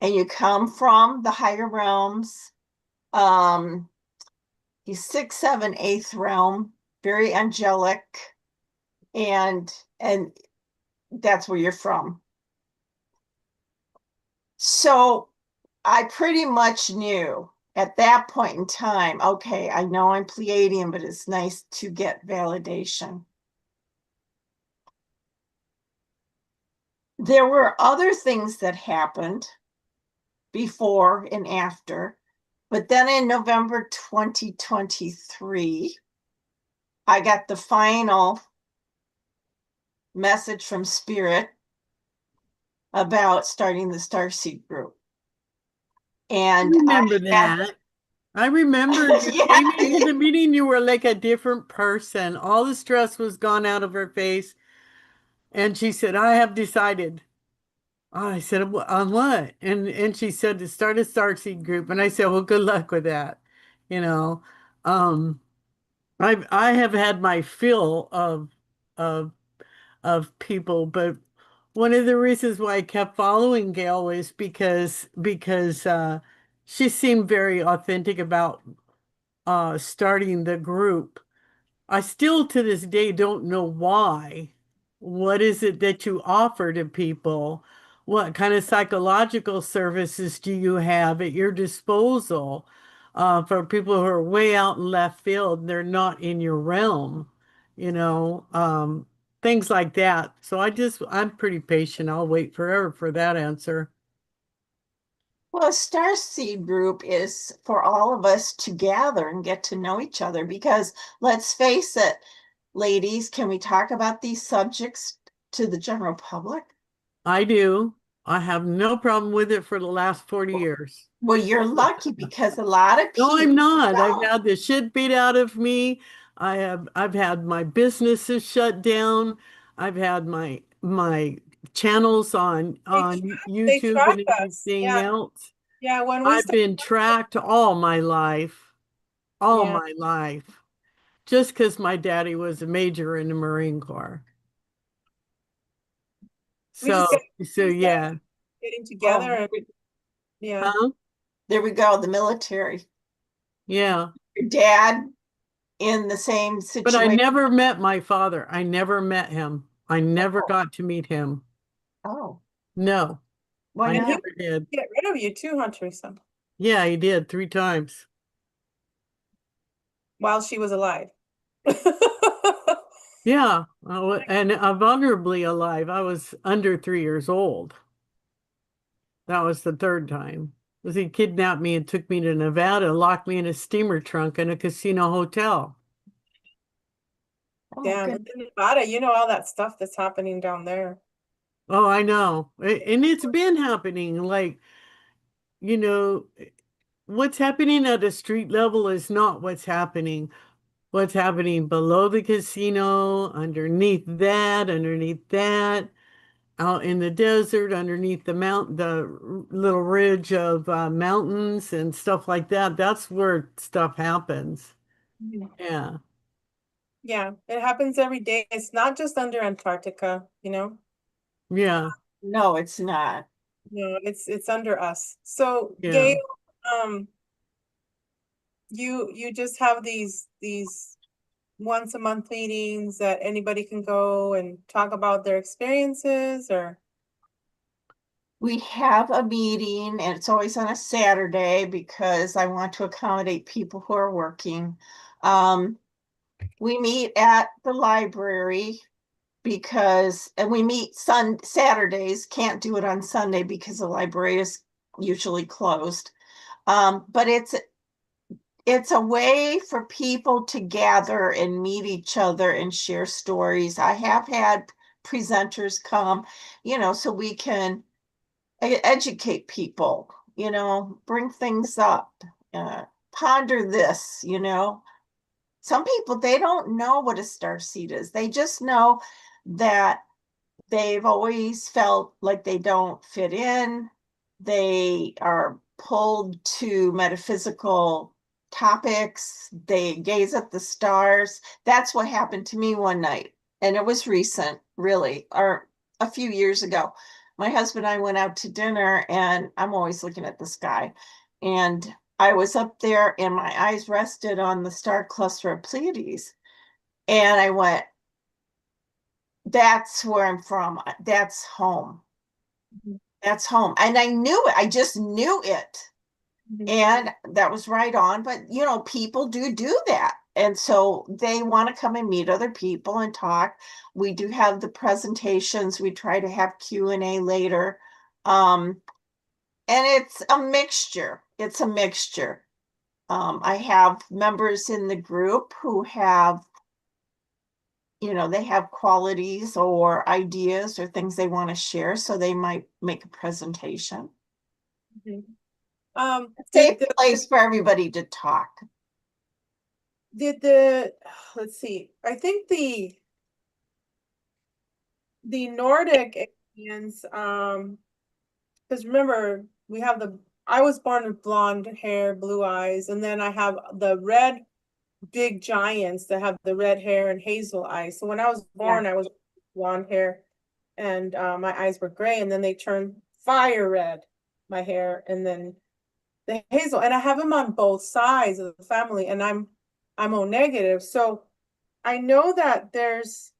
Speaker 2: and you come from the higher realms. He's 6, 7, 8th realm. very angelic, and that's where you're from. So I pretty much knew at that point in time, okay, I know I'm Pleiadian, but it's nice to get validation. There were other things that happened before and after, but then in November 2023, I got the final message from Spirit about starting the Starseed group. And
Speaker 3: I remember that. I remember you
Speaker 2: Yeah.
Speaker 3: came into the meeting, you were like a different person. All the stress was gone out of her face. And she said, I have decided. I said, on what? And she said to start a Starseed group. And I said, well, good luck with that. You know, um, I have had my fill of of people, but one of the reasons why I kept following Gail was because she seemed very authentic about starting the group. I still to this day don't know why. What is it that you offer to people? What kind of psychological services do you have at your disposal for people who are way out in left field? They're not in your realm, you know, things like that. So I'm pretty patient. I'll wait forever for that answer.
Speaker 2: Well, a Starseed group is for all of us to gather and get to know each other because let's face it, ladies, can we talk about these subjects to the general public?
Speaker 3: I do. I have no problem with it for the last 40 years.
Speaker 2: Well, you're lucky because a lot of
Speaker 3: No,
Speaker 2: people
Speaker 3: I'm not. I've
Speaker 2: don't.
Speaker 3: had the shit beat out of me. I've had my businesses shut down. I've had my channels on
Speaker 1: They
Speaker 3: YouTube
Speaker 1: track
Speaker 3: and
Speaker 1: us.
Speaker 3: everything
Speaker 1: Yeah.
Speaker 3: else.
Speaker 1: Yeah. When we
Speaker 3: I've
Speaker 1: start,
Speaker 3: been tracked all
Speaker 1: yeah,
Speaker 3: my life, just because my daddy was a major in the Marine Corps.
Speaker 1: we
Speaker 3: So
Speaker 1: just got
Speaker 3: so yeah.
Speaker 1: getting together
Speaker 2: Oh,
Speaker 1: and yeah.
Speaker 3: Huh?
Speaker 2: there we go, the military.
Speaker 3: Yeah.
Speaker 2: Your dad in the same
Speaker 3: But I
Speaker 2: situation.
Speaker 3: never met my father. I never met him. I never
Speaker 2: Oh,
Speaker 3: got to meet him.
Speaker 2: oh,
Speaker 3: No,
Speaker 2: why
Speaker 3: I
Speaker 1: And he
Speaker 2: not?
Speaker 3: never did.
Speaker 1: get rid of you too, huh, Teresa?
Speaker 3: Yeah, he did 3 times.
Speaker 1: While she was alive.
Speaker 3: Yeah, and vulnerably alive. I was under 3 years old. That was the third time. 'Cause he kidnapped me and took me to Nevada, locked me in a steamer trunk in a casino hotel.
Speaker 2: Oh,
Speaker 1: Damn,
Speaker 2: good.
Speaker 1: but then Nevada, you know all that stuff that's happening down there.
Speaker 3: Oh, I know. And it's been happening. Like, you know, what's happening at a street level is not what's happening below the casino, underneath that, out in the desert, underneath the little ridge of mountains and stuff like that. That's where stuff happens.
Speaker 1: Mhm.
Speaker 3: Yeah,
Speaker 1: Yeah, it happens every day. It's not just under Antarctica, you know?
Speaker 3: yeah,
Speaker 2: No, it's not.
Speaker 1: No, it's under us. So,
Speaker 3: yeah.
Speaker 1: Gail, um, you just have these once a month meetings that anybody can go and talk about their experiences or
Speaker 2: We have a meeting and it's always on a Saturday because I want to accommodate people who are working. Um, we meet at the library and we meet Saturdays, can't do it on Sunday because the library is usually closed. But it's a way for people to gather and meet each other and share stories. I have had presenters come, so we can educate people, bring things up, ponder this, Some people, they don't know what a star seed is. They just know that they've always felt like they don't fit in. They are pulled to metaphysical topics. They gaze at the stars. That's what happened to me one night. And it was recent, really, or a few years ago. My husband and I went out to dinner, and I'm always looking at the sky. And I was up there, and my eyes rested on the star cluster of Pleiades. And I went, that's where I'm from. That's home. That's home. And I knew it. I just knew it. And that was right on. But, you know, people do that. And so they want to come and meet other people and talk. We do have the presentations. We try to have Q&A later. And it's a mixture. It's a mixture. I have members in the group who have, you know, they have qualities or ideas or things they want to share. So they might make a presentation. Safe place for everybody to talk.
Speaker 1: Let's see, I think the Nordic aliens, because remember, I was born with blonde hair, blue eyes, and then I have the red big giants that have the red hair and hazel eyes. So when I was born, I was blonde hair and my eyes were gray, and then they turned fire red, my hair, and then the hazel. And I have them on both sides of the family, and I'm O negative. So I know that there's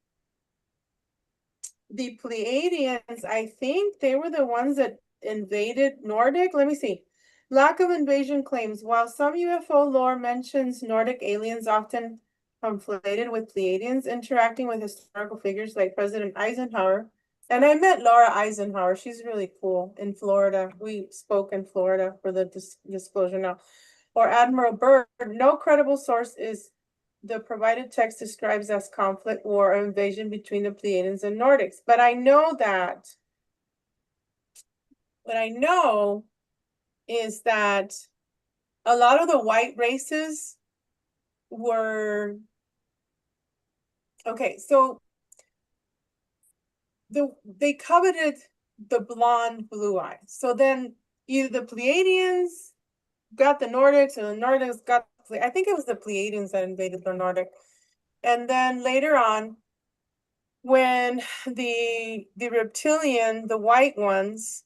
Speaker 1: the Pleiadians. I think they were the ones that invaded Nordic. Let me see. Lack of invasion claims. While some UFO lore mentions Nordic aliens often conflated with Pleiadians interacting with historical figures like President Eisenhower. And I met Laura Eisenhower. She's really cool in Florida. We spoke in Florida for the disclosure now. Or Admiral Byrd. No credible source is the provided text describes as conflict, war, or invasion between the Pleiadians and Nordics. But I know that what I know is that a lot of the white races were okay. So they coveted the blonde blue eyes. So then either the Pleiadians got the Nordics, or the Nordics got, I think it was the Pleiadians that invaded the Nordic. And then later on, when the reptilian, the white ones,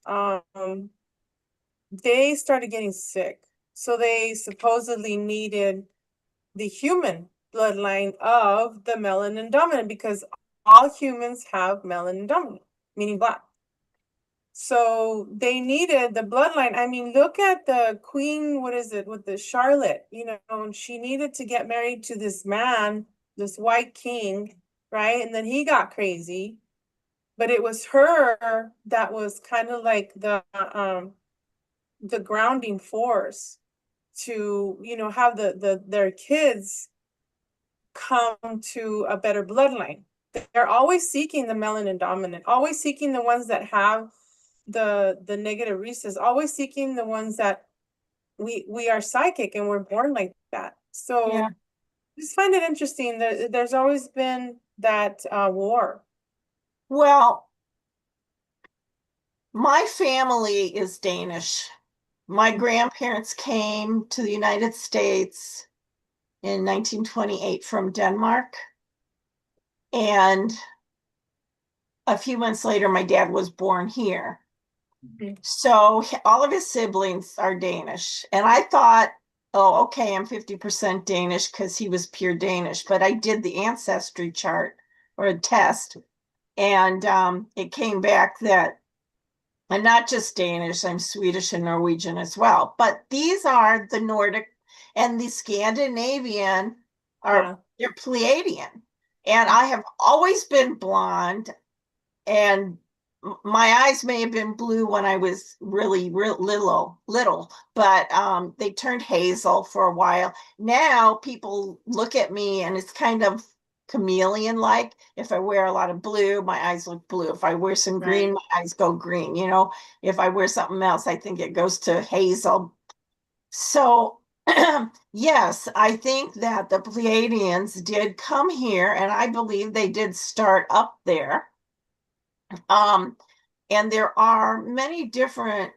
Speaker 1: they started getting sick. So they supposedly needed the human bloodline of the melanin dominant, because all humans have melanin dominant, meaning black. So they needed the bloodline. I mean, look at the queen, what is it, with the Charlotte, you know, and she needed to get married to this man, this white king, right? And then he got crazy. But it was her that was kind of like the grounding force to, you know, have their kids come to a better bloodline. They're always seeking the melanin dominant, always seeking the ones that have the negative rhesus, always seeking the ones that we are psychic and we're born like that. So I just find it interesting that there's always been that war.
Speaker 2: Well, my family is Danish. My grandparents came to the United States in 1928 from Denmark. And a few months later, my dad was born here. So all of his siblings are Danish. And I thought, oh, okay, I'm 50% Danish because he was pure Danish. But I did the ancestry chart or a test. And it came back that I'm not just Danish, I'm Swedish and Norwegian as well. But these are the Nordic and the Scandinavian are they're Pleiadian. And I have always been blonde, and my eyes may have been blue when I was really little, but they turned hazel for a while. Now people look at me and it's kind of chameleon like. If I wear a lot of blue, my eyes look blue. If I wear some green, my eyes go green. You know, if I wear something else, I think it goes to hazel. So yes, I think that the Pleiadians did come here, and I believe they did start up there. And there are many different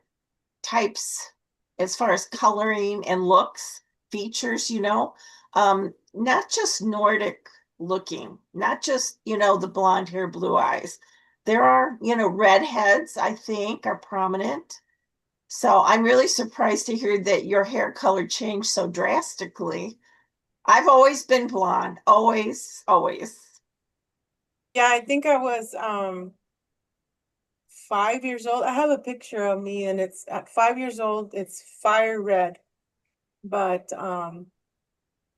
Speaker 2: types as far as coloring and looks, features, you know, not just Nordic looking, not just, you know, the blonde hair, blue eyes. There are, you know, redheads, I think, are prominent. So I'm really surprised to hear that your hair color changed so drastically. I've always been blonde. Always, always.
Speaker 1: Yeah, I think I was 5 years old. I have a picture of me and it's at 5 years old, it's fire red. But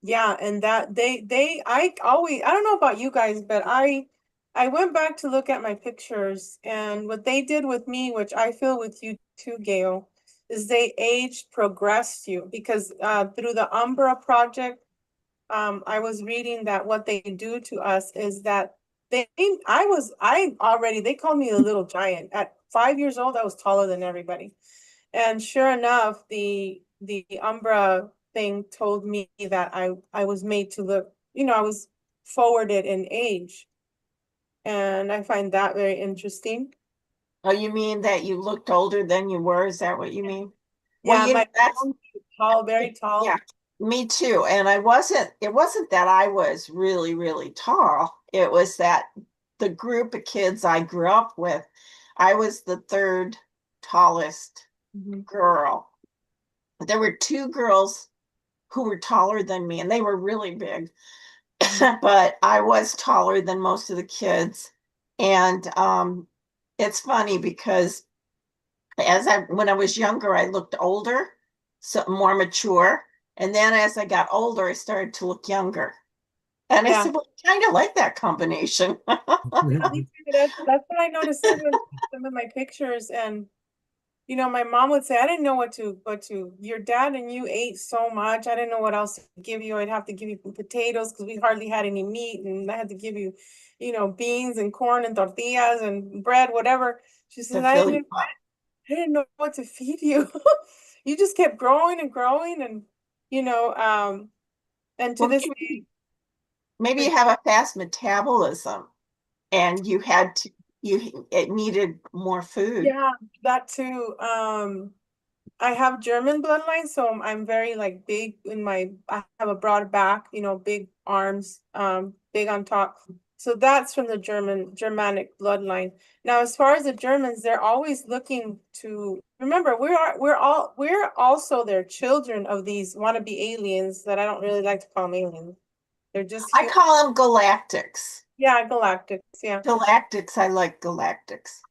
Speaker 1: yeah, and that I always, I don't know about you guys, but I went back to look at my pictures, and what they did with me, which I feel with you too, Gail, is they aged progressed you, because through the Umbra project, I was reading that what they do to us is that they called me a little giant. At 5 years old, I was taller than everybody. And sure enough, the Umbra thing told me that I was made to look, I was forwarded in age. And I find that very interesting.
Speaker 2: Oh, you mean that you looked older than you were? Is that what you mean? Well,
Speaker 1: Yeah,
Speaker 2: you know,
Speaker 1: my
Speaker 2: that's
Speaker 1: mom's tall, very tall.
Speaker 2: yeah, me too. And it wasn't that I was really, really tall. It was that the group of kids I grew up with, I was the third tallest
Speaker 1: Mhm.
Speaker 2: girl. There were two girls who were taller than me, and they were really big. But I was taller than most of the kids. And it's funny because when I was younger, I looked older, so more mature. And then as I got older, I started to look younger. And I
Speaker 1: Yeah.
Speaker 2: said, well, I kind of like that combination.
Speaker 1: Yeah, me too. That's what I noticed too in some of my pictures. And my mom would say, I didn't know your dad and you ate so much. I didn't know what else to give you. I'd have to give you potatoes because we hardly had any meat. And I had to give you, beans and corn and tortillas and bread, whatever. She
Speaker 2: To
Speaker 1: said,
Speaker 2: fill you up.
Speaker 1: I didn't know what to feed you. You just kept growing and growing. And, and to
Speaker 2: Well,
Speaker 1: this day,
Speaker 2: maybe you
Speaker 1: like,
Speaker 2: have a fast metabolism and it needed more food.
Speaker 1: yeah, that too. I have German bloodline, so I'm very like big I have a broad back, big arms, big on top. So that's from the Germanic bloodline. Now, as far as the Germans, they're always looking to remember we're also their children of these wannabe aliens that I don't really like to call them aliens. They're just
Speaker 2: I call them galactics.
Speaker 1: yeah, galactics, yeah.
Speaker 2: Galactics, I like galactics.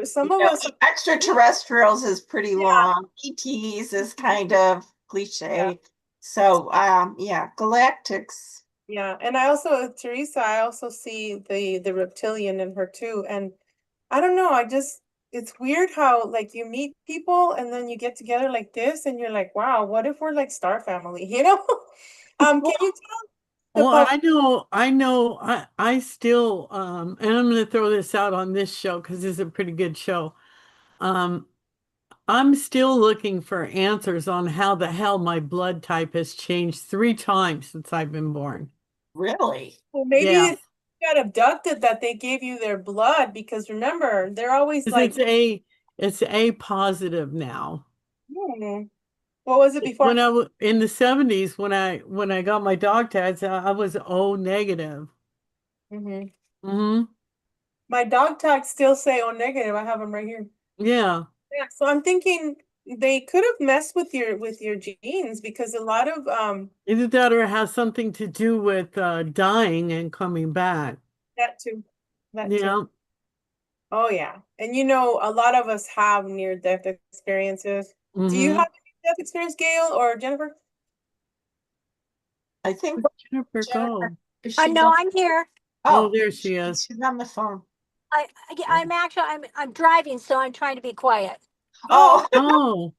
Speaker 1: Some of us,
Speaker 2: Extraterrestrials is pretty
Speaker 1: yeah,
Speaker 2: long. ETs is kind of
Speaker 1: yeah.
Speaker 2: cliche. So, yeah, galactics.
Speaker 1: Yeah, and I also Teresa, I also see the reptilian in her too. And I don't know, it's weird how like you meet people and then you get together like this and you're like, wow, what if we're like Star Family, you know? Can you tell the
Speaker 3: Well,
Speaker 1: pub
Speaker 3: I still, and I'm going to throw this out on this show because it's a pretty good show. Um, I'm still looking for answers on how the hell my blood type has changed 3 times since I've been born.
Speaker 2: Really?
Speaker 1: well, maybe
Speaker 3: Yeah,
Speaker 1: if you got abducted that they gave you their blood because remember, they're always
Speaker 3: 'cause
Speaker 1: like,
Speaker 3: it's A positive now.
Speaker 1: hmm, what was it before?
Speaker 3: When in the 70s, when I got my dog tags, I was O negative.
Speaker 1: Hmm.
Speaker 3: Hmm.
Speaker 1: My dog tags still say O negative. I have them right here.
Speaker 3: Yeah.
Speaker 1: Yeah, so I'm thinking they could have messed with your genes because a lot of
Speaker 3: Either that or it has something to do with dying and coming back.
Speaker 1: that too. That too.
Speaker 3: Yeah.
Speaker 1: Oh yeah. And a lot of us have near death experiences. Do you
Speaker 3: Hmm.
Speaker 1: have any death experience, Gail or Jennifer?
Speaker 2: I think
Speaker 3: Jennifer,
Speaker 2: Jennifer,
Speaker 3: go.
Speaker 2: is
Speaker 4: I
Speaker 2: she
Speaker 4: know
Speaker 2: done?
Speaker 4: I'm here.
Speaker 3: Oh,
Speaker 2: Oh,
Speaker 3: there she is.
Speaker 2: she's on the phone.
Speaker 4: I'm driving, so I'm trying to be quiet.
Speaker 1: Oh,
Speaker 2: Oh,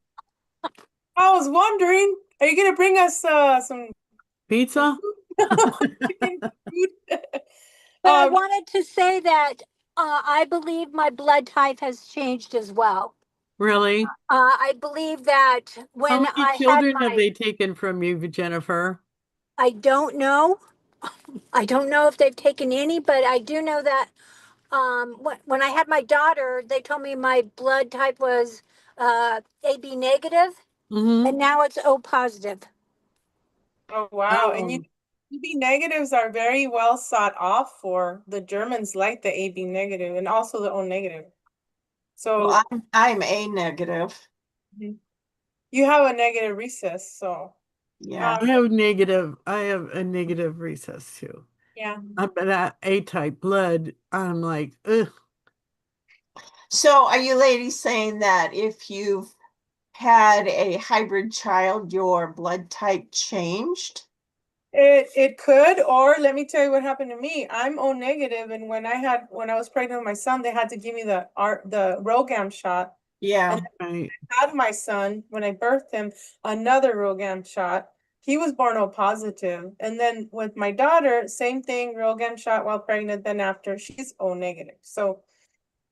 Speaker 3: Oh,
Speaker 1: I was wondering, are you gonna bring us some
Speaker 3: pizza?
Speaker 1: food? Chicken food?
Speaker 4: But I
Speaker 1: Um,
Speaker 4: wanted to say that I believe my blood type has changed as well.
Speaker 3: Really?
Speaker 4: I believe that
Speaker 3: How
Speaker 4: when
Speaker 3: many
Speaker 4: I had
Speaker 3: children have
Speaker 4: my,
Speaker 3: they taken from you, Jennifer?
Speaker 4: I don't know. I don't know if they've taken any, but I do know that when I had my daughter, they told me my blood type was AB negative,
Speaker 3: Mm-hmm.
Speaker 4: and now it's O positive.
Speaker 1: oh wow. And
Speaker 3: Oh,
Speaker 1: AB negatives are very well sought off for the Germans like the AB negative and also the O negative.
Speaker 2: well,
Speaker 1: So
Speaker 2: I'm A negative.
Speaker 1: mhm. You have a negative recess, so
Speaker 2: Yeah.
Speaker 3: I have a negative recess too.
Speaker 1: Yeah.
Speaker 3: But that A-type blood, I'm like, ugh.
Speaker 2: So are you ladies saying that if you've had a hybrid child, your blood type changed?
Speaker 1: It could, or let me tell you what happened to me. I'm O negative, and when I was pregnant with my son, they had to give me the ROGAM shot.
Speaker 2: Yeah.
Speaker 1: And
Speaker 3: Right.
Speaker 1: I had my son when I birthed him, another ROGAM shot. He was born O positive, and then with my daughter, same thing, ROGAM shot while pregnant. Then after, she's O negative. So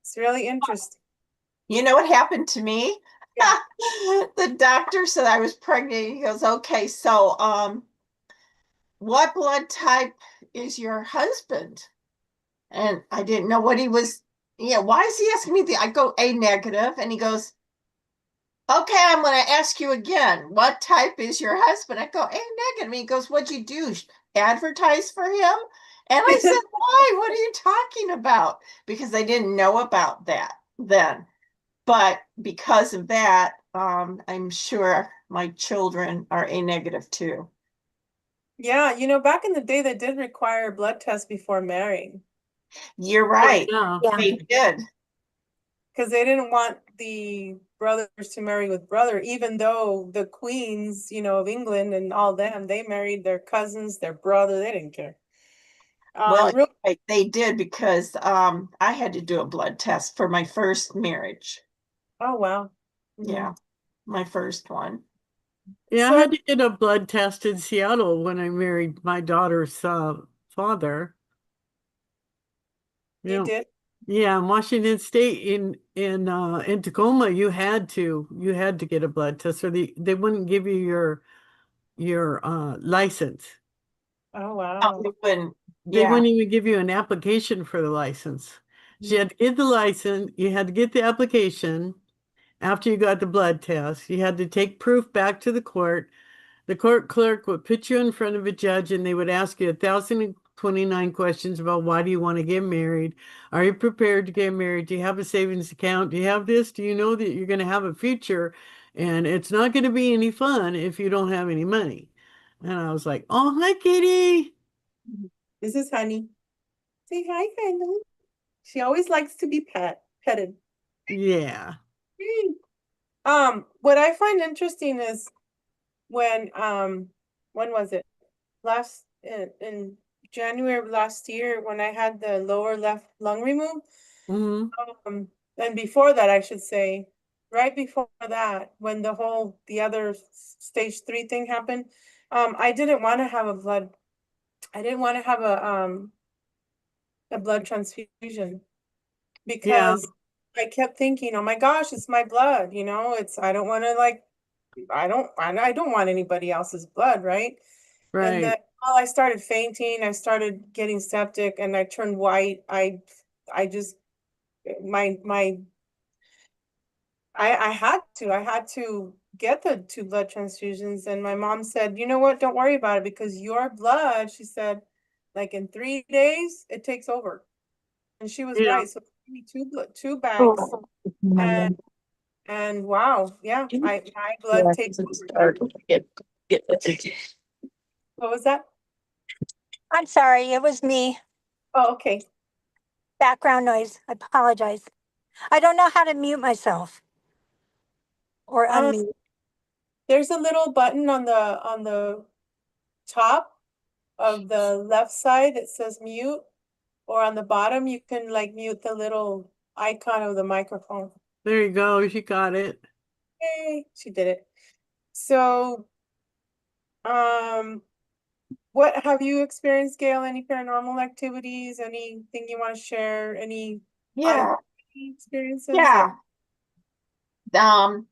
Speaker 1: it's really interesting.
Speaker 2: You know what happened to me?
Speaker 1: Yeah.
Speaker 2: The doctor said I was pregnant. He goes, okay, so what blood type is your husband? And I didn't know what he was. Yeah, why is he asking me I go A negative, and he goes, okay, I'm going to ask you again. What type is your husband? I go A negative. He goes, what'd you do? Advertise for him? And I said, why? What are you talking about? Because I didn't know about that then. But because of that, I'm sure my children are A negative too.
Speaker 1: Yeah, back in the day, they did require a blood test before marrying.
Speaker 2: You're right.
Speaker 3: Yeah.
Speaker 4: Yeah.
Speaker 2: They did.
Speaker 1: Because they didn't want the brothers to marry with brother, even though the queens, of England and all them, they married their cousins, their brother, they didn't care.
Speaker 2: Well,
Speaker 1: Real,
Speaker 2: they did because I had to do a blood test for my first marriage.
Speaker 1: oh wow.
Speaker 2: Yeah, my first one.
Speaker 3: Yeah, I
Speaker 1: So
Speaker 3: had to get a blood test in Seattle when I married my daughter's father.
Speaker 1: you
Speaker 3: Yeah.
Speaker 1: did?
Speaker 3: Yeah, in Washington State in Tacoma, you had to get a blood test or they wouldn't give you your license.
Speaker 1: Oh
Speaker 2: Oh,
Speaker 1: wow.
Speaker 3: They
Speaker 2: yeah.
Speaker 3: wouldn't even give you an application for the license. So you had to get the license, you had to get the application after you got the blood test. You had to take proof back to the court. The court clerk would put you in front of a judge and they would ask you 1,029 questions about why do you want to get married? Are you prepared to get married? Do you have a savings account? Do you have this? Do you know that you're going to have a future? And it's not going to be any fun if you don't have any money. And I was like, oh, hi, Kitty.
Speaker 1: This is Honey. Say hi, Honey. She always likes to be petted.
Speaker 3: Yeah.
Speaker 1: What I find interesting is when was it? Last in January of last year when I had the lower left lung removed.
Speaker 3: Hmm.
Speaker 1: And before that, I should say, right before that, when the other stage 3 thing happened, I didn't want to have I didn't want to have a blood transfusion
Speaker 3: Yeah.
Speaker 1: because I kept thinking, oh my gosh, it's my blood, I don't want to I don't want anybody else's blood, right? And then
Speaker 3: Right.
Speaker 1: I started fainting, I started getting septic, and I turned white. I just my I had to get the 2 blood transfusions, and my mom said, you know what, don't worry about it because your blood, she said, like in 3 days, it takes over. And she was
Speaker 3: Yeah.
Speaker 1: right. So give me two bags, and wow, yeah, my blood takes over. What was that?
Speaker 4: I'm sorry, it was me.
Speaker 1: Oh, okay.
Speaker 4: Background noise. I apologize. I don't know how to mute myself or
Speaker 1: Um,
Speaker 4: unmute.
Speaker 1: there's a little button on the top of the left side that says mute, or on the bottom you can like mute the little icon of the microphone.
Speaker 3: There you go. She got it.
Speaker 1: Hey, she did it. So, what have you experienced, Gail? Any paranormal activities? Anything you want to share? Any
Speaker 2: Yeah.
Speaker 1: out-of-body experiences?
Speaker 2: Yeah. Um,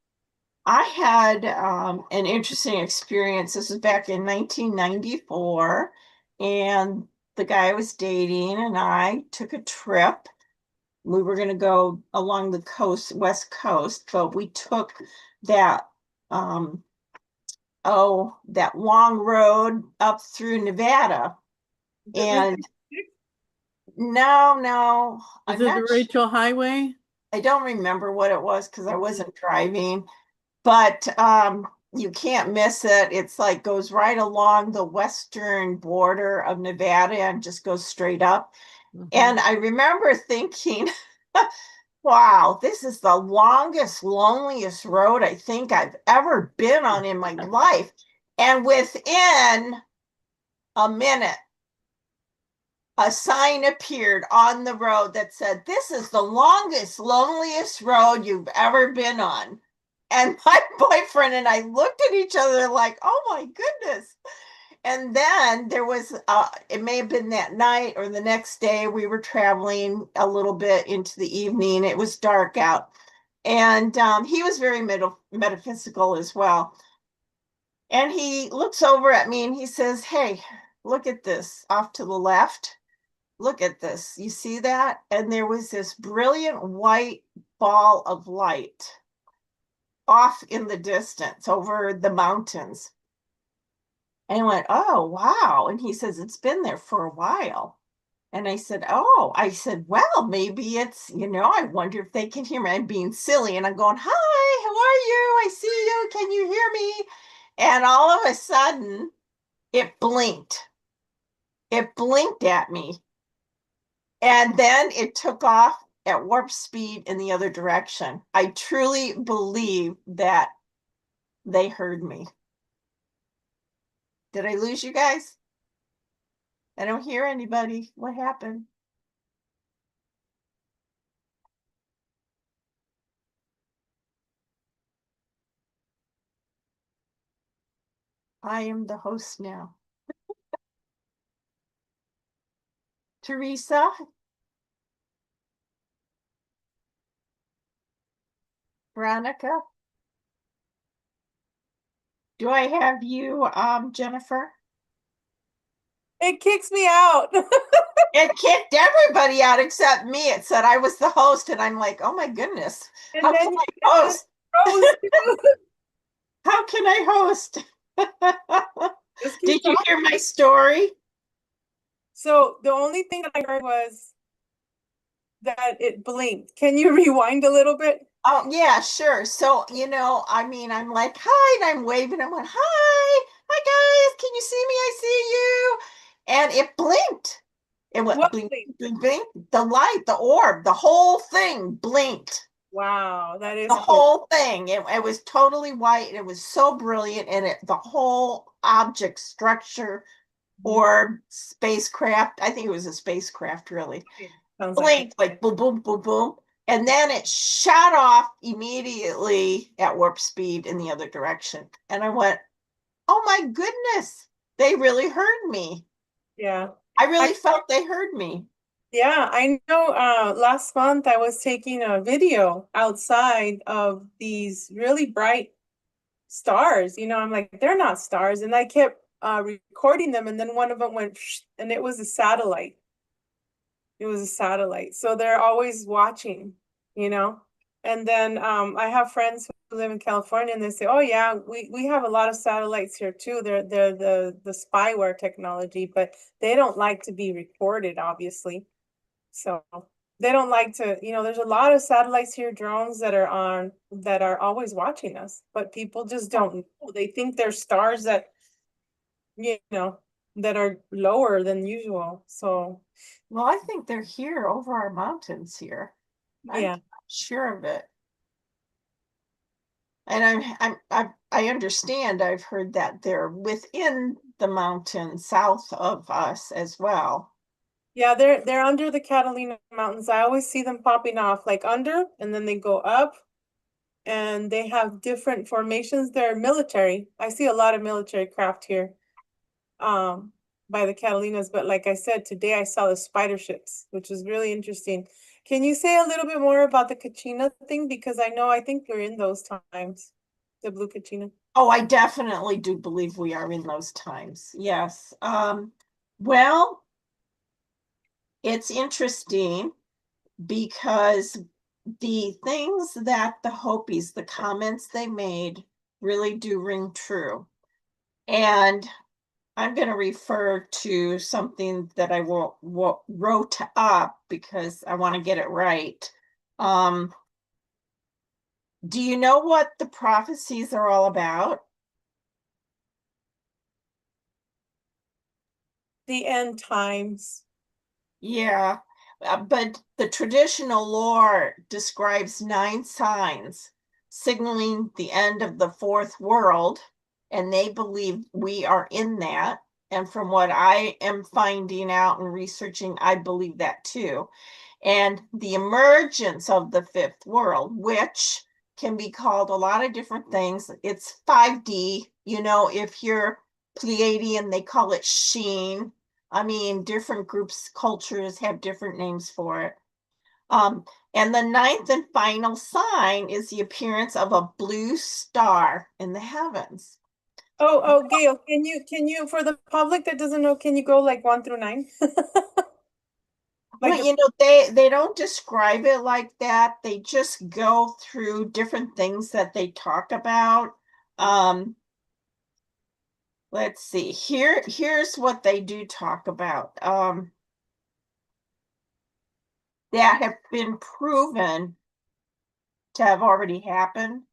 Speaker 2: I had an interesting experience. This was back in 1994, and the guy I was dating and I took a trip. We were going to go along the coast, west coast, but we took that um, that long road up through Nevada. And no,
Speaker 3: Is
Speaker 2: I'm
Speaker 3: it the
Speaker 2: not sure.
Speaker 3: Rachel Highway?
Speaker 2: I don't remember what it was because I wasn't driving. But you can't miss it. It's like goes right along the western border of Nevada and just goes straight up. And I remember thinking, wow, this is the longest, loneliest road I think I've ever been on in my life. And within a minute, a sign appeared on the road that said, "This is the longest, loneliest road you've ever been on." And my boyfriend and I looked at each other like, oh my goodness. And then there was, it may have been that night or the next day, we were traveling a little bit into the evening. It was dark out. And he was very metaphysical as well. And he looks over at me and he says, "Hey, look at this off to the left. Look at this. You see that?" And there was this brilliant white ball of light off in the distance over the mountains. And I went, "Oh, wow." And he says, "It's been there for a while." And I said, "Oh," I said, "Well, maybe it's, I wonder if they can hear me." I'm being silly. And I'm going, "Hi, how are you? I see you. Can you hear me?" And all of a sudden, it blinked. It blinked at me. And then it took off at warp speed in the other direction. I truly believe that they heard me. Did I lose you guys? I don't hear anybody. What happened? I am the host now. Teresa? Veronica? Do I have you, Jennifer?
Speaker 1: It kicks me out.
Speaker 2: It kicked everybody out except me. It said I was the host, and I'm like, oh my goodness.
Speaker 1: And
Speaker 2: How
Speaker 1: then
Speaker 2: can I host? How can I host?
Speaker 1: Just
Speaker 2: Did
Speaker 1: keep
Speaker 2: you
Speaker 1: talking.
Speaker 2: hear my story?
Speaker 1: So the only thing that I heard was that it blinked. Can you rewind a little bit?
Speaker 2: Oh, yeah, sure. So, I'm like, hi, and I'm waving. I'm like, hi, guys, can you see me? I see you. And it blinked. It went
Speaker 1: What
Speaker 2: blink,
Speaker 1: blinked?
Speaker 2: blink, blink. The light, the orb, the whole thing blinked.
Speaker 1: Wow, that is
Speaker 2: The
Speaker 1: cool.
Speaker 2: whole thing. It was totally white. It was so brilliant. And the whole object structure or spacecraft, I think it was a spacecraft, really.
Speaker 1: Sounds
Speaker 2: Blinked like boom, boom, boom, boom. And then it shot off immediately at warp speed in the other direction. And I went, oh my goodness, they really heard me.
Speaker 1: Yeah.
Speaker 2: I really felt they heard me.
Speaker 1: Yeah, I know last month I was taking a video outside of these really bright stars. I'm like, they're not stars. And I kept recording them, and then one of them went, and it was a satellite. It was a satellite. So they're always watching, you know. And then I have friends who live in California, and they say, "Oh yeah, we have a lot of satellites here too. They're the spyware technology, but they don't like to be recorded, obviously. So they don't like to, there's a lot of satellites here, drones that are always watching us, but people just don't know. They think they're stars you know, that are lower than usual. So
Speaker 2: Well, I think they're here over our mountains here.
Speaker 1: yeah.
Speaker 2: I'm sure of it. And I understand, I've heard that they're within the mountains south of us as well.
Speaker 1: Yeah, they're under the Catalina Mountains. I always see them popping off like under, and then they go up, and they have different formations. They're military. I see a lot of military craft here, by the Catalinas. But like I said, today I saw the spider ships, which was really interesting. Can you say a little bit more about the Katchina thing? Because I think we're in those times, the blue Katchina.
Speaker 2: Oh, I definitely do believe we are in those times. Yes. Well, it's interesting because the things that the Hopis, the comments they made, really do ring true. And I'm going to refer to something that I wrote up because I want to get it right. Do you know what the prophecies are all about?
Speaker 1: the end times.
Speaker 2: Yeah, but the traditional lore describes 9 signs signaling the end of the fourth world, and they believe we are in that. And from what I am finding out and researching, I believe that too. And the emergence of the fifth world, which can be called a lot of different things. It's 5D, if you're Pleiadian, they call it Sheen. I mean, different groups, cultures have different names for it. And the 9th and final sign is the appearance of a blue star in the heavens.
Speaker 1: Oh, Gail, can you, for the public that doesn't know, can you go like 1 through 9?
Speaker 2: Well, they don't describe it like that. They just go through different things that they talk about. Let's see. Here's what they do talk about. That have been proven to have already happened.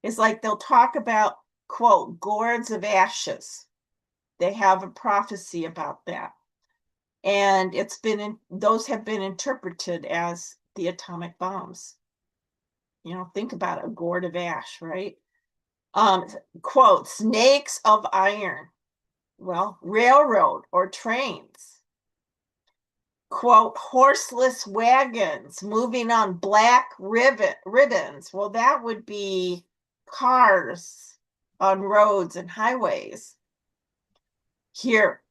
Speaker 2: Is like they'll talk about, quote, gourds of ashes. They have a prophecy about that. And those have been interpreted as the atomic bombs. Think about a gourd of ash, right? Quote, snakes of iron. Well, railroad or trains. Quote, horseless wagons moving on black ribbons. Well, that would be cars on roads and highways. Here,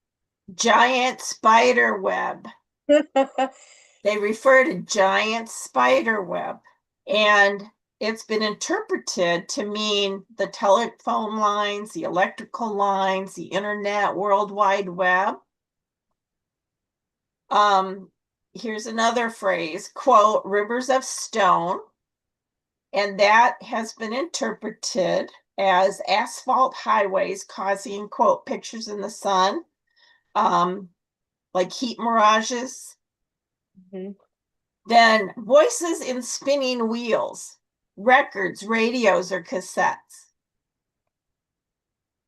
Speaker 2: giant spider web. They refer to giant spider web, and it's been interpreted to mean the telephone lines, the electrical lines, the internet, World Wide Web. Here's another phrase, quote, rivers of stone. And that has been interpreted as asphalt highways causing, quote, pictures in the sun, like heat mirages.
Speaker 1: Mm-hmm.
Speaker 2: Then voices in spinning wheels, records, radios, or cassettes.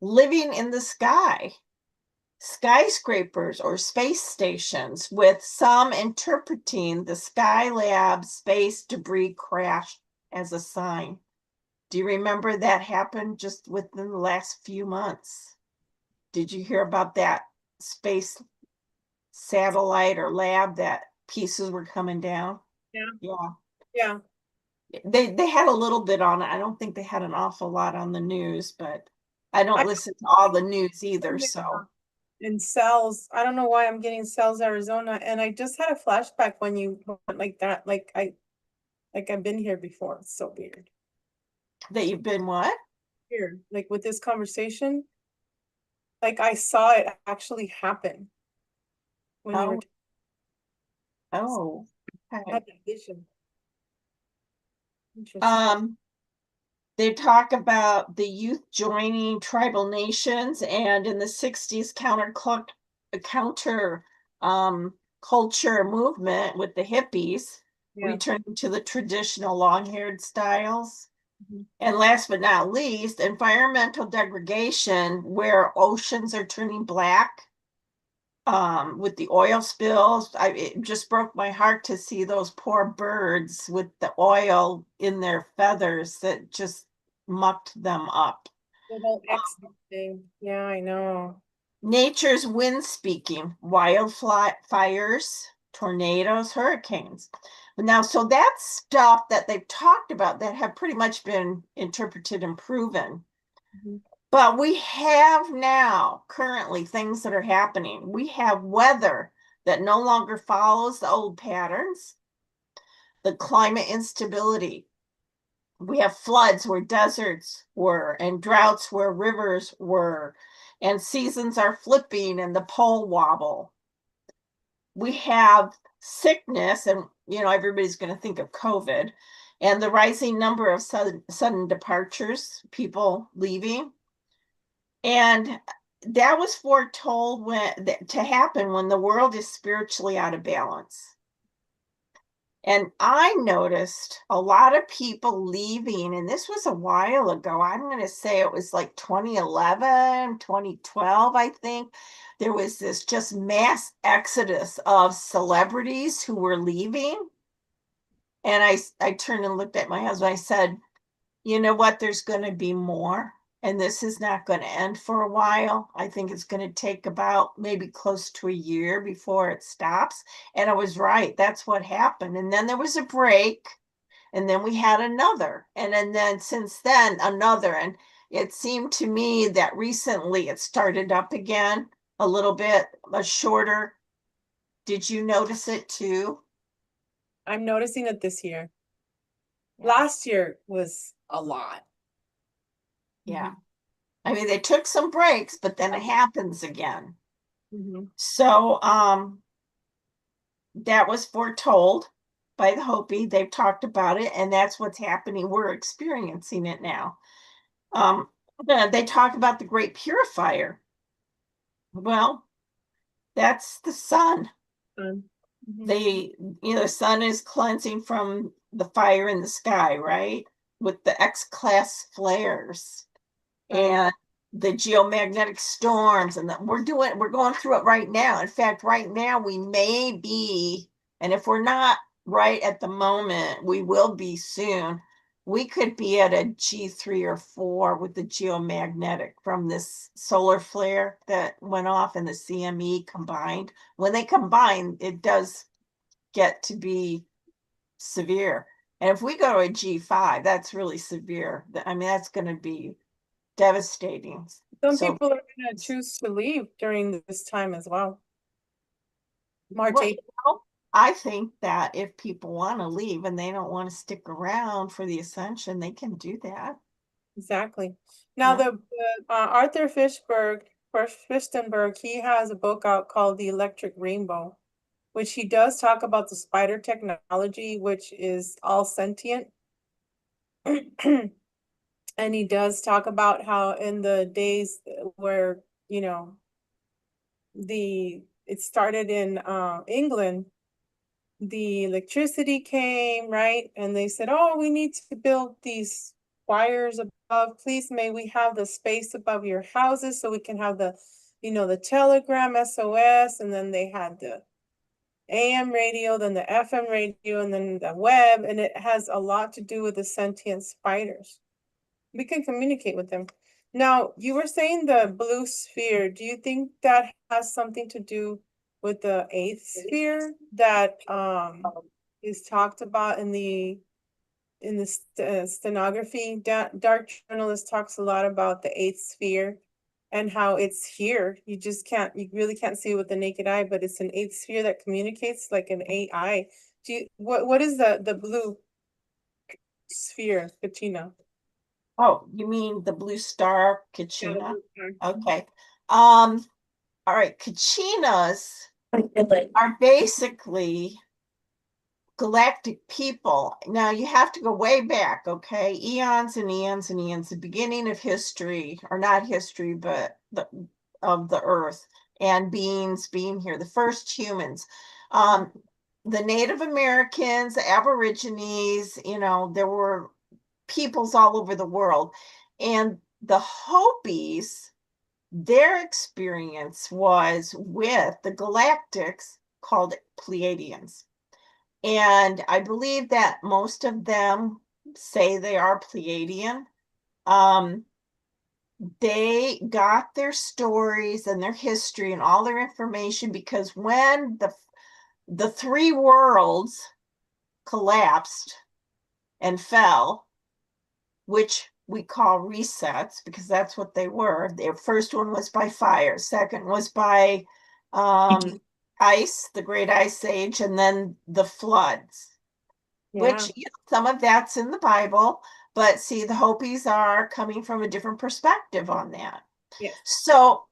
Speaker 2: Living in the sky, skyscrapers or space stations, with some interpreting the Skylab space debris crash as a sign. Do you remember that happened just within the last few months? Did you hear about that space satellite or lab that pieces were coming down?
Speaker 1: Yeah.
Speaker 2: They had a little bit on it. I don't think they had an awful lot on the news, but I don't listen to all the news either. So
Speaker 1: in Cells, I don't know why I'm getting Cells, Arizona, and I just had a flashback when you went like that. Like I've been here before. It's so weird.
Speaker 2: That you've been what?
Speaker 1: Weird. Like with this conversation, like I saw it actually happen when you were
Speaker 2: Okay.
Speaker 1: had that vision. Interesting.
Speaker 2: They talk about the youth joining tribal nations, and in the 60s counter culture movement with the hippies, returning to the traditional long-haired styles. Mm-hmm. And last but not least, environmental degradation, where oceans are turning black with the oil spills. It just broke my heart to see those poor birds with the oil in their feathers that just mucked them up.
Speaker 1: The whole X thing. Yeah, I know.
Speaker 2: Nature's wind speaking, wildfires, tornadoes, hurricanes. Now, so that's stuff that they've talked about that have pretty much been interpreted and proven. Mm-hmm. But we have now currently things that are happening. We have weather that no longer follows the old patterns, the climate instability. We have floods where deserts were, and droughts where rivers were, and seasons are flipping and the pole wobble. We have sickness, and everybody's going to think of COVID, and the rising number of sudden departures, people leaving. And that was foretold to happen when the world is spiritually out of balance. And I noticed a lot of people leaving, and this was a while ago. I'm going to say it was like 2011, 2012, I think. There was this just mass exodus of celebrities who were leaving. And I turned and looked at my husband. I said, you know what? There's going to be more. And this is not going to end for a while. I think it's going to take about maybe close to a year before it stops. And I was right. That's what happened. And then there was a break. And then we had another. And then since then, another. And it seemed to me that recently it started up again a little bit, a shorter. Did you notice it too?
Speaker 1: I'm noticing it this year.
Speaker 2: Yeah.
Speaker 1: Last year was a lot.
Speaker 2: Yeah. I mean, they took some breaks, but then it happens again.
Speaker 1: Mm-hmm.
Speaker 2: So that was foretold by the Hopi. They've talked about it, and that's what's happening. We're experiencing it now. They talk about the Great Purifier. Well, that's the sun.
Speaker 1: Mm-hmm.
Speaker 2: The sun is cleansing from the fire in the sky, right? With the X-class flares.
Speaker 1: Right.
Speaker 2: And the geomagnetic storms, and we're going through it right now. In fact, right now we may be, and if we're not right at the moment, we will be soon. We could be at a G3 or 4 with the geomagnetic from this solar flare that went off and the CME combined. When they combine, it does get to be severe. And if we go to a G5, that's really severe. I mean, that's going to be devastating.
Speaker 1: Some people are going to choose to leave during this time as well. March 8th.
Speaker 2: Well, I think that if people want to leave and they don't want to stick around for the ascension, they can do that.
Speaker 1: Exactly. Now, the Arthur Fischtenberg, he has a book out called The Electric Rainbow, which he does talk about the spider technology, which is all sentient. And he does talk about how in the days where, it started in England, the electricity came, right? And they said, oh, we need to build these wires above. Please, may we have the space above your houses so we can have the, the telegram SOS. And then they had the AM radio, then the FM radio, and then the web. And it has a lot to do with the sentient spiders. We can communicate with them. Now, you were saying the blue sphere. Do you think that has something to do with the eighth sphere that is talked about in the stenography? Dark Journalist talks a lot about the eighth sphere and how it's here. You really can't see it with the naked eye, but it's an eighth sphere that communicates like an AI. What is the blue sphere, Katchina?
Speaker 2: Oh, you mean the blue star Katchina?
Speaker 1: Yeah,
Speaker 2: okay. All right. Katchinas are basically galactic people. Now you have to go way back, okay? Eons and eons and eons, the beginning of history, or not history, but of the earth and beings being here, the first humans. The Native Americans, the Aborigines, there were peoples all over the world. And the Hopis, their experience was with the galactics called Pleiadians. And I believe that most of them say they are Pleiadian. They got their stories and their history and all their information because when the three worlds collapsed and fell, which we call resets because that's what they were. Their first one was by fire, second was by ice, the Great Ice Age, and then the floods, which some of that's in the Bible, but see, the Hopis are coming from a different perspective on that.
Speaker 1: Yes.
Speaker 2: So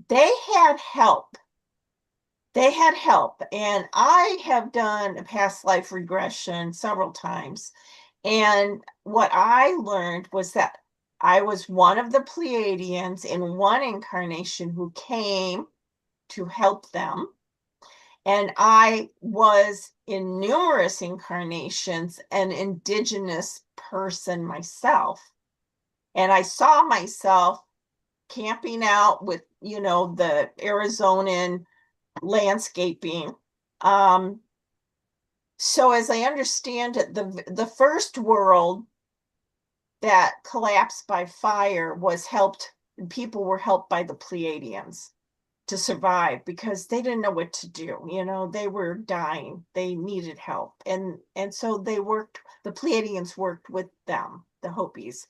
Speaker 2: they had help. And I have done a past life regression several times. And what I learned was that I was one of the Pleiadians in one incarnation who came to help them. And I was in numerous incarnations an indigenous person myself. And I saw myself camping out with, the Arizonan landscaping. So as I understand it, the first world that collapsed by fire was people were helped by the Pleiadians to survive because they didn't know what to do. They were dying. They needed help. And so the Pleiadians worked with them, the Hopis.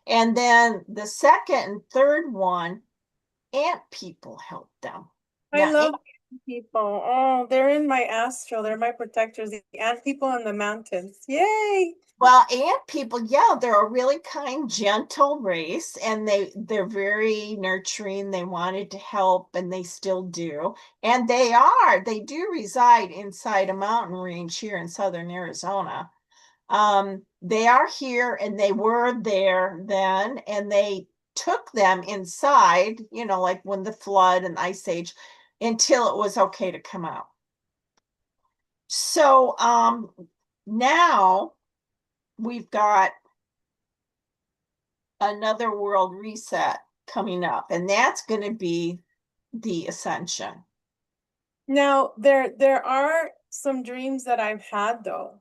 Speaker 2: And then the second and third one, ant people helped them.
Speaker 1: I
Speaker 2: Now,
Speaker 1: love ant people. Oh, they're in my astral. They're my protectors. The ant people in the mountains. Yay!
Speaker 2: well, ant people, yeah, they're a really kind, gentle race, and they're very nurturing. They wanted to help, and they still do. And they do reside inside a mountain range here in southern Arizona. They are here, and they were there then, and they took them inside, like when the flood and ice age, until it was okay to come out. So now we've got another world reset coming up, and that's going to be the ascension.
Speaker 1: Now, there are some dreams that I've had though,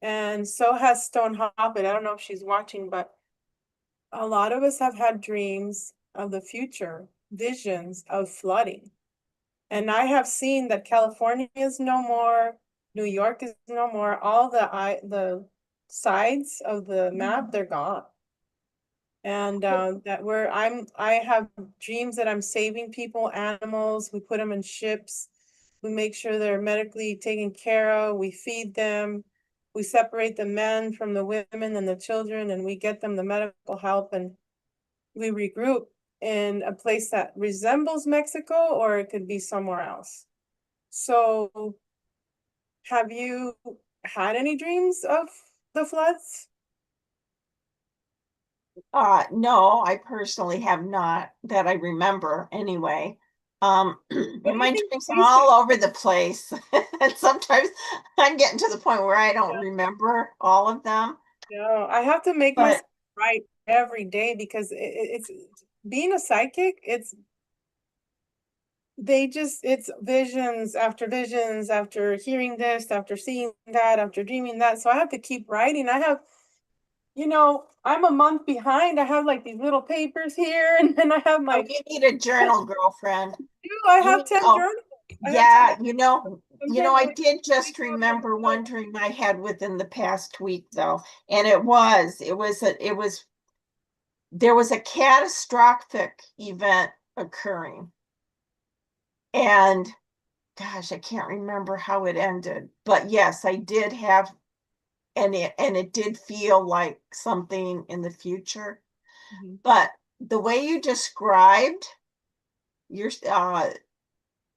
Speaker 1: and so has Stone Hobbit. I don't know if she's watching, but a lot of us have had dreams of the future, visions of flooding. And I have seen that California is no more, New York is no more, all the sides of the map, they're gone. And I have dreams that I'm saving people, animals, we put them in ships, we make sure they're medically taken care of, we feed them, we separate the men from the women and the children, and we get them the medical help, and we regroup in a place that resembles Mexico, or it could be somewhere else. So have you had any dreams of the floods?
Speaker 2: No, I personally have not, that I remember anyway.
Speaker 1: What do
Speaker 2: My
Speaker 1: you think
Speaker 2: dreams are
Speaker 1: they
Speaker 2: all
Speaker 1: say?
Speaker 2: over the place. And sometimes I'm getting to the point where I don't remember all of them.
Speaker 1: No, I have to make
Speaker 2: But
Speaker 1: myself right every day because it's being a psychic, it's visions after hearing this, after seeing that, after dreaming that. So I have to keep writing. I'm a month behind. I have like these little papers here, and then I have my
Speaker 2: you need a journal, girlfriend.
Speaker 1: I
Speaker 2: You
Speaker 1: have
Speaker 2: need,
Speaker 1: 10
Speaker 2: oh,
Speaker 1: journals.
Speaker 2: yeah,
Speaker 1: Sometimes
Speaker 2: I did just remember one dream I had within the past week though. And there was a catastrophic event occurring. And gosh, I can't remember how it ended, but yes, I did have, and it did feel like something in the future.
Speaker 1: Mhm.
Speaker 2: But the way you described your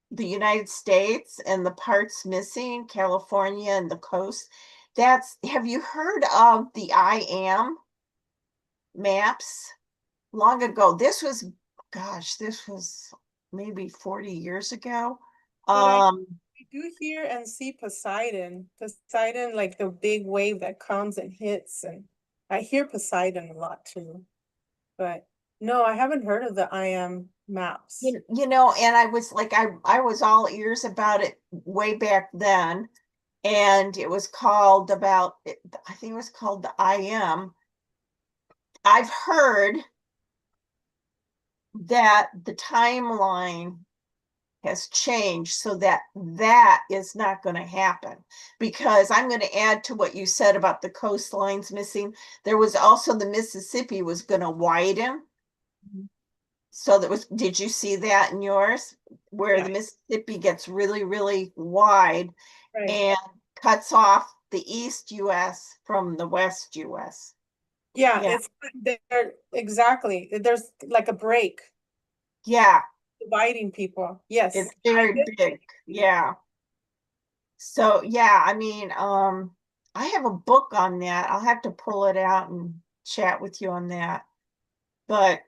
Speaker 2: the United States and the parts missing, California and the coast, have you heard of the I am maps? Long ago, this was maybe 40 years ago.
Speaker 1: But I do hear and see Poseidon. Poseidon, like the big wave that comes and hits, and I hear Poseidon a lot too. But no, I haven't heard of the I am maps.
Speaker 2: And I was like, I was all ears about it way back then. And it was called I think it was called the I am. I've heard that the timeline has changed so that is not going to happen, because I'm going to add to what you said about the coastlines missing. There was also the Mississippi was going to widen. So did you see that in yours, where the Mississippi gets really, really wide and cuts off the East US from the West US?
Speaker 1: Yeah, it's there exactly. There's like a break
Speaker 2: Yeah,
Speaker 1: dividing people. Yes.
Speaker 2: it's very big. Yeah. So yeah, I mean, I have a book on that. I'll have to pull it out and chat with you on that. But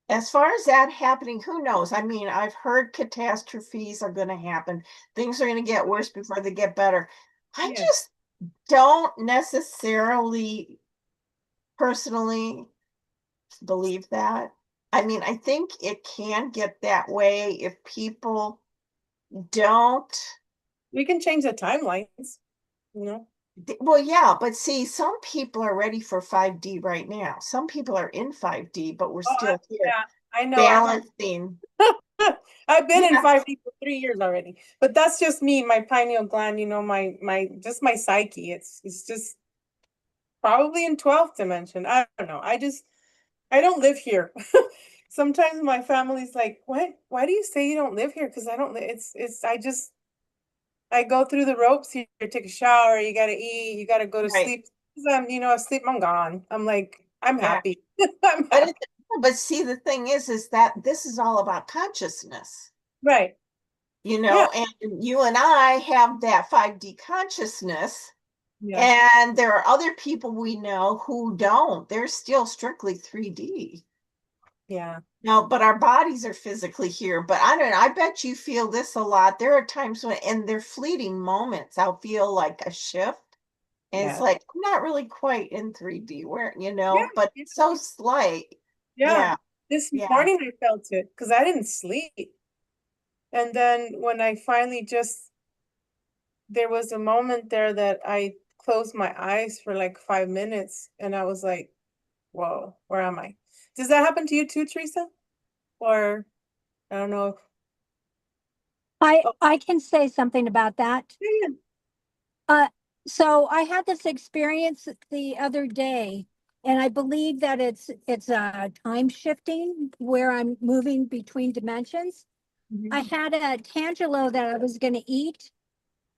Speaker 2: As far as that happening, who knows? I mean, I've heard catastrophes are going to happen. Things are going to get worse before they get better. I
Speaker 1: Yes.
Speaker 2: just don't necessarily personally believe that. I mean, I think it can get that way if people don't.
Speaker 1: We can change the timelines, you know?
Speaker 2: Well, yeah, but see, some people are ready for 5D right now. Some people are in 5D, but we're still here
Speaker 1: Yeah, I know.
Speaker 2: balancing.
Speaker 1: I've been in
Speaker 2: Yeah.
Speaker 1: 5D for 3 years already, but that's just me, my pineal gland, you know, just my psyche. It's just probably in 12th dimension. I don't know. I don't live here. Sometimes my family's like, what? Why do you say you don't live here? Because I don't, I go through the ropes here, take a shower, you gotta eat, you gotta go to
Speaker 2: Right.
Speaker 1: sleep. I'm, asleep, I'm gone. I'm like, I'm
Speaker 2: Yeah.
Speaker 1: happy. I'm
Speaker 2: But
Speaker 1: happy.
Speaker 2: but see, the thing is that this is all about consciousness,
Speaker 1: Right. Yeah.
Speaker 2: and you and I have that 5D consciousness,
Speaker 1: Yeah.
Speaker 2: and there are other people we know who don't. They're still strictly 3D.
Speaker 1: Yeah.
Speaker 2: No, but our bodies are physically here. But I don't know, I bet you feel this a lot. There are times when, and they're fleeting moments, I'll feel like a shift. And it's
Speaker 1: Yeah.
Speaker 2: like, I'm not really quite in 3D where,
Speaker 1: Yeah.
Speaker 2: but it's so slight.
Speaker 1: Yeah.
Speaker 2: Yeah.
Speaker 1: This
Speaker 2: Yeah.
Speaker 1: morning I felt it because I didn't sleep. And then when I finally there was a moment there that I closed my eyes for like 5 minutes and I was like, whoa, where am I? Does that happen to you too, Teresa? Or I don't know. Oh,
Speaker 4: I can say something about that.
Speaker 1: yeah.
Speaker 4: So I had this experience the other day, and I believe that it's time shifting where I'm moving between dimensions. I
Speaker 1: Mhm.
Speaker 4: had a tangelo that I was going to eat,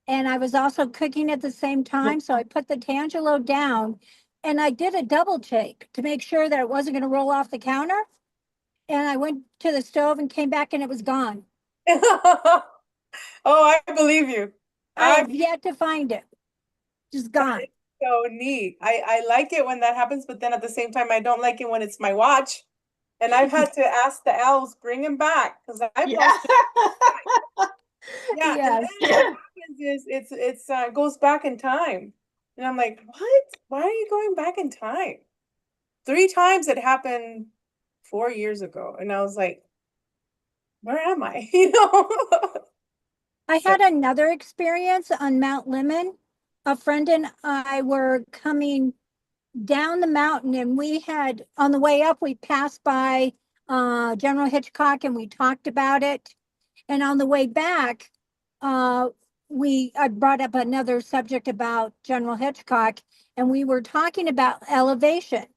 Speaker 4: and I was also cooking at the same time. So I put the tangelo down, and I did a double take to make sure that it wasn't going to roll off the counter. And I went to the stove and came back, and it was gone.
Speaker 1: Oh, I believe you.
Speaker 4: I
Speaker 1: I
Speaker 4: have yet to find it, just
Speaker 1: That
Speaker 4: gone.
Speaker 1: is so neat. I like it when that happens, but then at the same time, I don't like it when it's my watch. And I've had to ask the elves, bring him back because I've
Speaker 2: Yeah.
Speaker 1: lost it. Yeah, and then
Speaker 4: Yes.
Speaker 1: what happens is it's goes back in time. And I'm like, what? Why are you going back in time? 3 times it happened 4 years ago. And I was like, where am I?
Speaker 4: I
Speaker 1: So
Speaker 4: had another experience on Mount Lemon. A friend and I were coming down the mountain, and we had, on the way up, we passed by General Hitchcock and we talked about it. And on the way back, uh, I brought up another subject about General Hitchcock, and we were talking about elevation.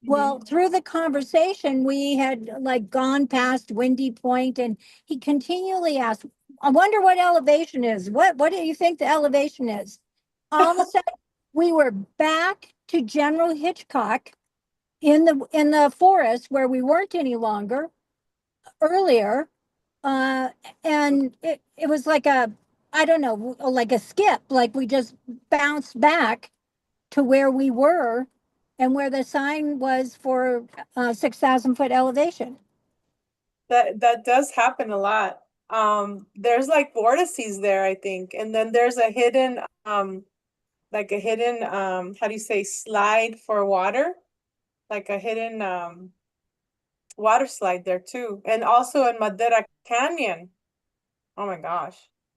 Speaker 4: Well, through the conversation, we had like gone past Windy Point, and he continually asked, I wonder what elevation is. What do you think the elevation is? All of a sudden, we were back to General Hitchcock in the forest where we weren't any longer earlier. Uh, and it was like I don't know, like a skip, like we just bounced back to where we were and where the sign was for 6,000 foot elevation.
Speaker 1: that does happen a lot. There's like vortices there, I think, and then there's a hidden how do you say, slide for water, like a hidden water slide there too, and also in Madera Canyon. Oh my gosh,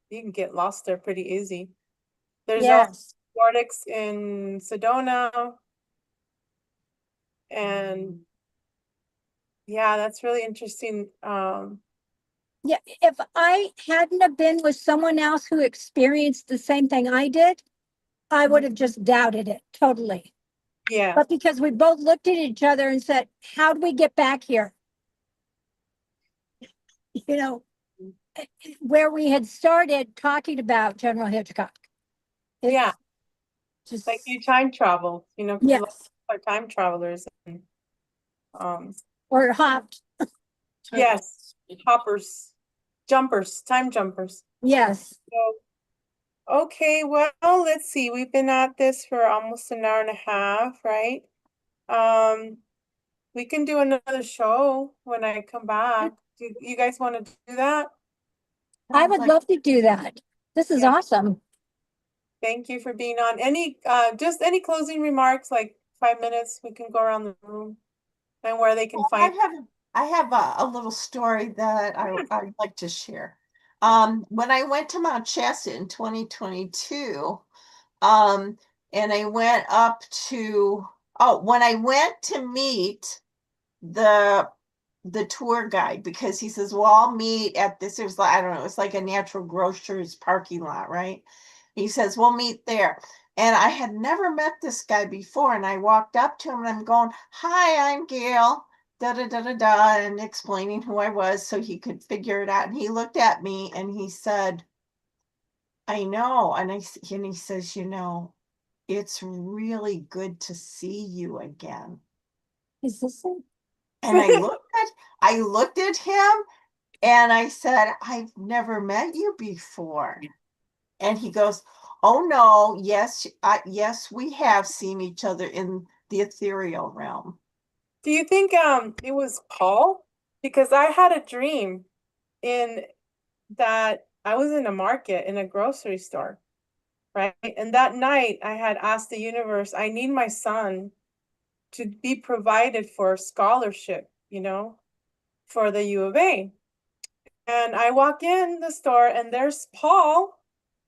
Speaker 1: you can get lost there pretty easy. There's also
Speaker 4: Yes.
Speaker 1: vortex in Sedona, and yeah, that's really interesting.
Speaker 4: Yeah. If I hadn't have been with someone else who experienced the same thing I did, I would have just doubted it totally.
Speaker 1: Yeah.
Speaker 4: But because we both looked at each other and said, how do we get back here? You know, where we had started talking about General Hitchcock. It's
Speaker 1: Yeah,
Speaker 4: just,
Speaker 1: like you time travel, because a lot
Speaker 4: yes.
Speaker 1: of are time travelers. And, um,
Speaker 4: Or hopped.
Speaker 1: yes, hoppers, jumpers, time jumpers.
Speaker 4: Yes.
Speaker 1: So, okay, well, let's see. We've been at this for almost an hour and a half, right? Um, We can do another show when I come back. Do you guys want to do that?
Speaker 4: I
Speaker 2: Sounds
Speaker 4: would
Speaker 2: like-
Speaker 4: love to do that. This is
Speaker 1: Yeah.
Speaker 4: awesome.
Speaker 1: Thank you for being on. Any just any closing remarks, like 5 minutes, we can go around the room and where they can
Speaker 2: Well,
Speaker 1: find.
Speaker 2: I have a little story that I'd like to share. When I went to Mount Shasta in 2022, and I went up to, when I went to meet the tour guide, because he says, well, I'll meet at this, it was like, I don't know, it's like a natural grocer's parking lot, right? He says, we'll meet there. And I had never met this guy before. And I walked up to him and I'm going, hi, I'm Gail, da da da da da, and explaining who I was so he could figure it out. And he looked at me and he said, I know. And he says, it's really good to see you again.
Speaker 4: Is this it?
Speaker 2: And I looked at him and I said, I've never met you before. And he goes, oh no, yes, yes, we have seen each other in the ethereal realm.
Speaker 1: Do you think it was Paul? Because I had a dream in that I was in a market in a grocery store, right? And that night I had asked the universe, I need my son to be provided for scholarship, for the U of A. And I walk in the store and there's Paul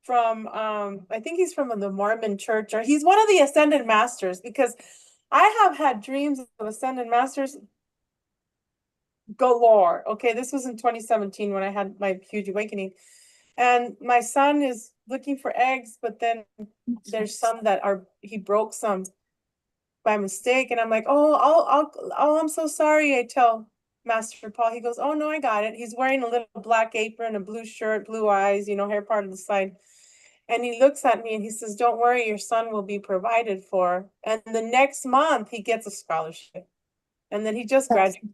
Speaker 1: from I think he's from the Mormon church, or he's one of the Ascended Masters, because I have had dreams of Ascended Masters galore. Okay, this was in 2017 when I had my huge awakening. And my son is looking for eggs, but then there's some that he broke some by mistake. And I'm like, I'm so sorry. I tell Master Paul, he goes, oh no, I got it. He's wearing a little black apron, a blue shirt, blue eyes, hair part of the side. And he looks at me and he says, don't worry, your son will be provided for. And the next month he gets a scholarship. And then he just graduated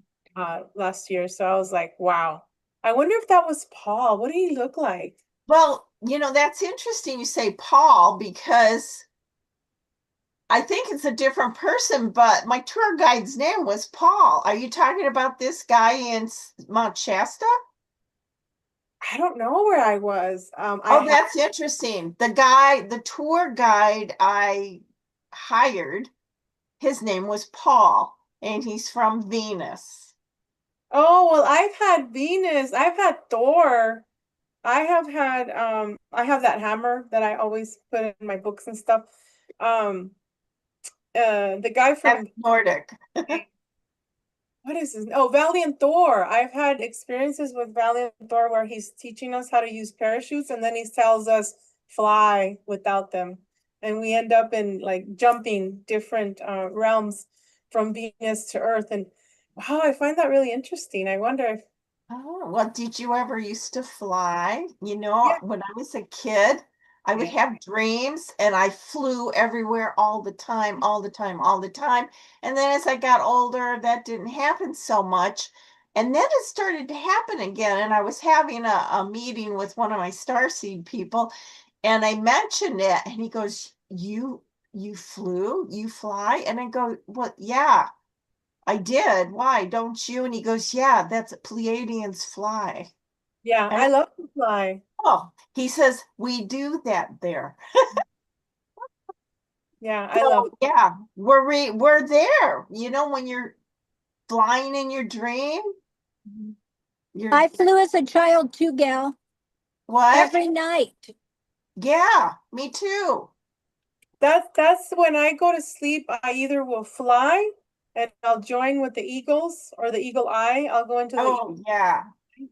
Speaker 1: last year. So I was like, wow. I wonder if that was Paul. What did he look like?
Speaker 2: Well, that's interesting you say Paul, because I think it's a different person, but my tour guide's name was Paul. Are you talking about this guy in Mount Shasta?
Speaker 1: I don't know where I was.
Speaker 2: That's interesting. The tour guide I hired, his name was Paul, and he's from Venus.
Speaker 1: Oh, well, I've had Venus. I've had Thor. I have had I have that hammer that I always put in my books and stuff. The guy from
Speaker 2: That's Nordic.
Speaker 1: what is his? Oh, Valiant Thor. I've had experiences with Valiant Thor where he's teaching us how to use parachutes and then he tells us fly without them. And we end up in like jumping different realms from Venus to Earth. And wow, I find that really interesting. I wonder if
Speaker 2: Oh, well, did you ever used to fly?
Speaker 1: Yeah.
Speaker 2: When I was a kid, I would have dreams and I flew everywhere all the time, all the time, all the time. And then as I got older, that didn't happen so much. And then it started to happen again. And I was having a meeting with one of my Starseed people, and I mentioned it, and he goes, you flew? You fly? And I go, well, yeah. I did. Why don't you? And he goes, yeah, that's Pleiadians fly.
Speaker 1: Yeah,
Speaker 2: And
Speaker 1: I love to fly.
Speaker 2: he says, we do that there.
Speaker 1: Yeah, I love
Speaker 2: Yeah, we're there. When you're flying in your dream, you're
Speaker 4: I flew as a child too, Gal,
Speaker 2: what?
Speaker 4: every night.
Speaker 2: Yeah, me too.
Speaker 1: that's when I go to sleep, I either will fly and I'll join with the eagles or the eagle eye. I'll go into the
Speaker 2: Oh, yeah.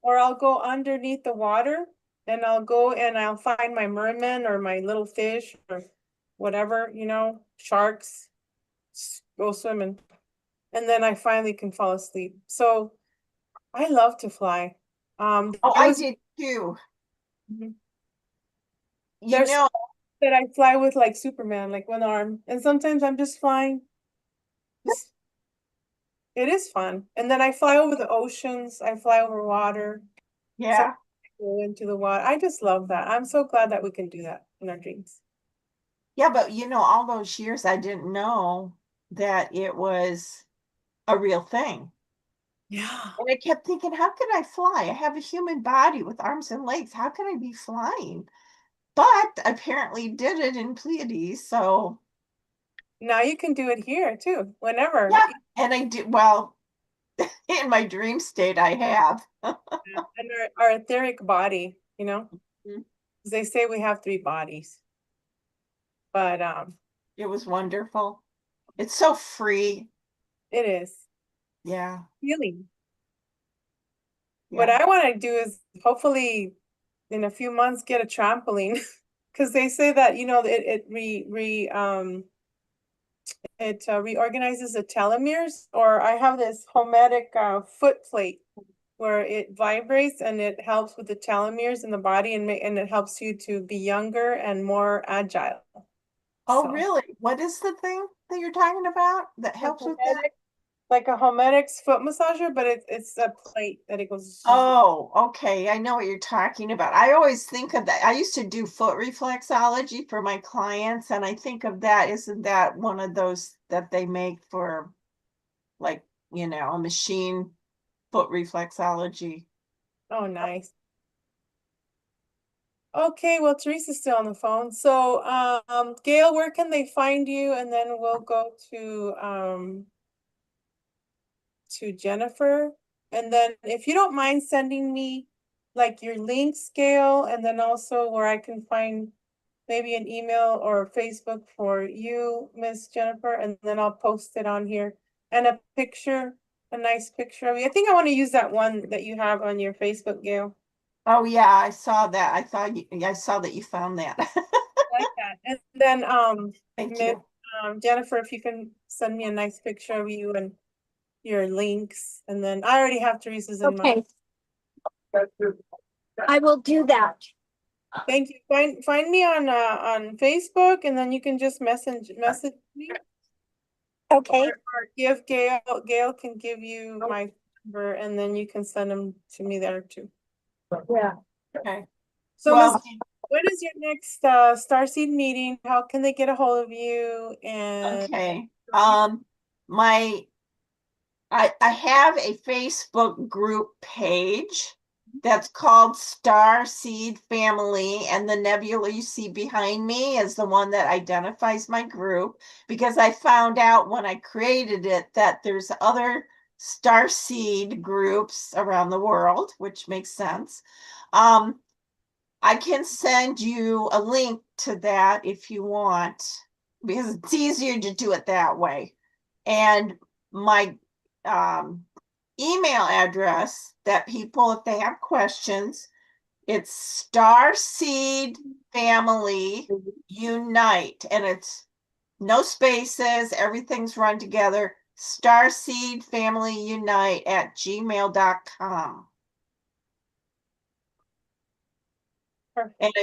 Speaker 1: or I'll go underneath the water and I'll go and I'll find my merman or my little fish or whatever, sharks, go swimming. And then I finally can fall asleep. So I love to fly.
Speaker 2: Oh,
Speaker 1: I
Speaker 2: I
Speaker 1: was
Speaker 2: did too.
Speaker 1: Mhm.
Speaker 2: You
Speaker 1: There's
Speaker 2: know,
Speaker 1: that I fly with like Superman, like one arm. And sometimes I'm just flying. Just it is fun. And then I fly over the oceans, I fly over water. Some
Speaker 2: yeah.
Speaker 1: go into the water. I just love that. I'm so glad that we can do that in our dreams.
Speaker 2: Yeah, but all those years I didn't know that it was a real thing.
Speaker 3: Yeah.
Speaker 2: And I kept thinking, how can I fly? I have a human body with arms and legs. How can I be flying? But apparently did it in Pleiades. So
Speaker 1: Now you can do it here too, whenever.
Speaker 2: yeah, and I did well in my dream state. I have.
Speaker 1: And our etheric body, you know,
Speaker 2: Mhm.
Speaker 1: 'cause they say we have 3 bodies. But
Speaker 2: It was wonderful. It's so free.
Speaker 1: it is
Speaker 2: Yeah,
Speaker 1: healing. What
Speaker 2: yeah.
Speaker 1: I want to do is hopefully in a few months get a trampoline because they say that, you know, it reorganizes the telomeres, or I have this homeotic foot plate where it vibrates and it helps with the telomeres in the body, and it helps you to be younger and more agile.
Speaker 2: Oh,
Speaker 1: So
Speaker 2: really? What is the thing that you're talking about that
Speaker 1: a
Speaker 2: helps with that?
Speaker 1: homeotic, like a hometics foot massager, but it's a plate that it goes.
Speaker 2: Oh, okay. I know what you're talking about. I always think of that. I used to do foot reflexology for my clients, and I think of that. Isn't that one of those that they make for, like, a machine foot reflexology?
Speaker 1: Oh, nice. Okay, well, Teresa's still on the phone. So, Gail, where can they find you? And then we'll go to Jennifer. And then if you don't mind sending me like your links, Gail, and then also where I can find maybe an email or Facebook for you, Miss Jennifer, and then I'll post it on here. And a picture, a nice picture of you. I think I want to use that one that you have on your Facebook, Gail.
Speaker 2: Oh yeah, I saw that. I saw that you found that.
Speaker 1: Like that. And then
Speaker 2: Thank
Speaker 1: Miss
Speaker 2: you.
Speaker 1: Jennifer, if you can send me a nice picture of you and your links, and then I already have Teresa's in mind.
Speaker 4: Okay, I will do that.
Speaker 1: Thank you. Find me on Facebook, and then you can just message me,
Speaker 4: Okay,
Speaker 1: or give Gail can give you my number, and then you can send them to me there too.
Speaker 4: yeah.
Speaker 2: Okay.
Speaker 1: So
Speaker 2: Well,
Speaker 1: Miss, when is your next Starseed meeting? How can they get a hold of you? And
Speaker 2: okay. My I have a Facebook group page that's called Starseed Family, and the nebula you see behind me is the one that identifies my group, because I found out when I created it that there's other Starseed groups around the world, which makes sense. I can send you a link to that if you want, because it's easier to do it that way. And my email address that people, if they have questions, it's Starseedfamilyunite, and it's no spaces, everything's run together. Starseedfamilyunite@gmail.com.
Speaker 1: perfect.
Speaker 2: And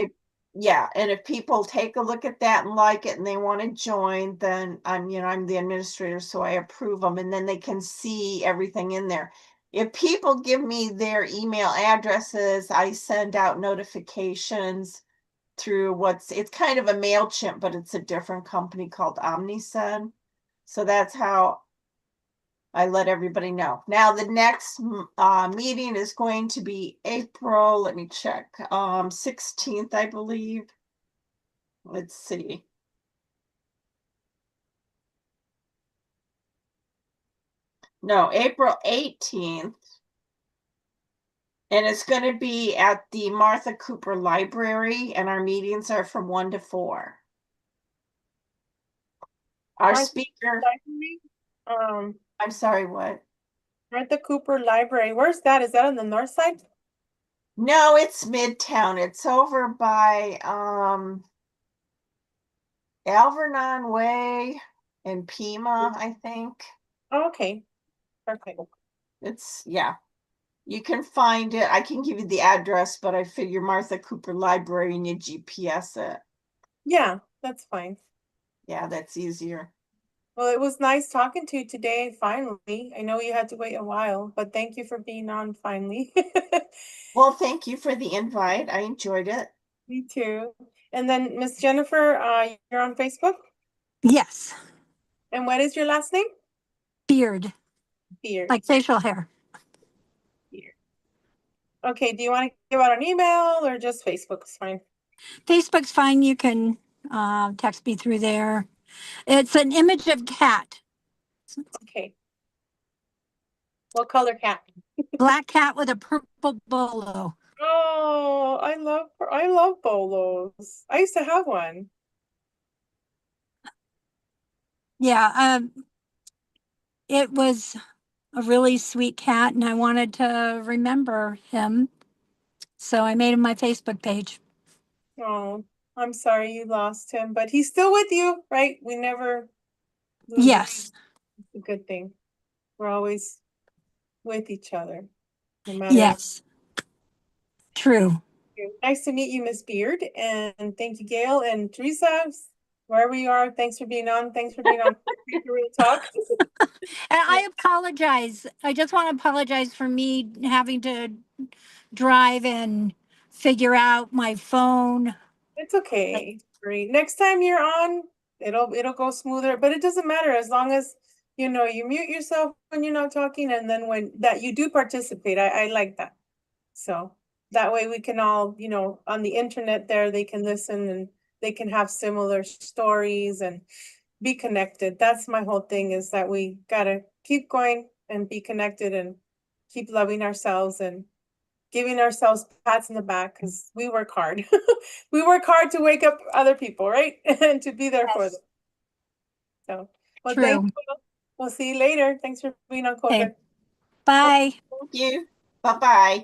Speaker 2: and if people take a look at that and like it and they want to join, then I'm the administrator, so I approve them, and then they can see everything in there. If people give me their email addresses, I send out notifications through it's kind of a MailChimp, but it's a different company called OmniSend. So that's how I let everybody know. Now, the next meeting is going to be April, let me check, 16th, I believe. Let's see. No, April 18th. And it's going to be at the Martha Cooper Library, and our meetings are from 1 to 4. Our speaker,
Speaker 1: Library?
Speaker 2: I'm sorry, what?
Speaker 1: Martha Cooper Library. Where's that? Is that on the north side?
Speaker 2: No, it's Midtown. It's over by Alvernon Way in Pima, I think.
Speaker 1: Oh, okay, perfect.
Speaker 2: Yeah. You can find it. I can give you the address, but I figure Martha Cooper Library and you GPS it.
Speaker 1: Yeah, that's fine.
Speaker 2: Yeah, that's easier.
Speaker 1: Well, it was nice talking to you today, finally. I know you had to wait a while, but thank you for being on finally.
Speaker 2: Well, thank you for the invite. I enjoyed it.
Speaker 1: Me too. And then Miss Jennifer, you're on Facebook?
Speaker 4: Yes,
Speaker 1: And what is your last name?
Speaker 4: Beard.
Speaker 1: Beard.
Speaker 4: like facial hair.
Speaker 1: Beard. Okay, do you want to give out an email or just Facebook? It's fine.
Speaker 4: Facebook's fine. You can text me through there. It's an image of cat,
Speaker 1: Okay. What color cat?
Speaker 4: black cat with a purple bolo.
Speaker 1: Oh, I love bolos. I used to have one.
Speaker 4: Yeah, it was a really sweet cat, and I wanted to remember him, so I made him my Facebook page.
Speaker 1: Oh, I'm sorry you lost him, but he's still with you, right? We never lose him.
Speaker 4: Yes,
Speaker 1: It's a good thing. We're always with each other, no matter what.
Speaker 4: yes, true.
Speaker 1: Nice to meet you, Miss Beard, and thank you, Gail and Teresa, wherever you are. Thanks for being on. Thanks for being on Real Talk.
Speaker 4: And I apologize. I just want to apologize for me having to drive and figure out my phone.
Speaker 1: It's okay. Great. Next time you're on, it'll go smoother, but it doesn't matter as long as you mute yourself when you're not talking, and then when that you do participate. I like that. So that way we can all, on the internet there, they can listen and they can have similar stories and be connected. That's my whole thing, is that we gotta keep going and be connected and keep loving ourselves and giving ourselves pats in the back, because we work hard. We work hard to wake up other people, right? And to be there for
Speaker 4: Yes.
Speaker 1: them. So, well, thank
Speaker 4: True.
Speaker 1: you. We'll see you later. Thanks for being on
Speaker 4: Okay.
Speaker 1: COVID.
Speaker 4: Bye.
Speaker 2: Thank you. Bye-bye.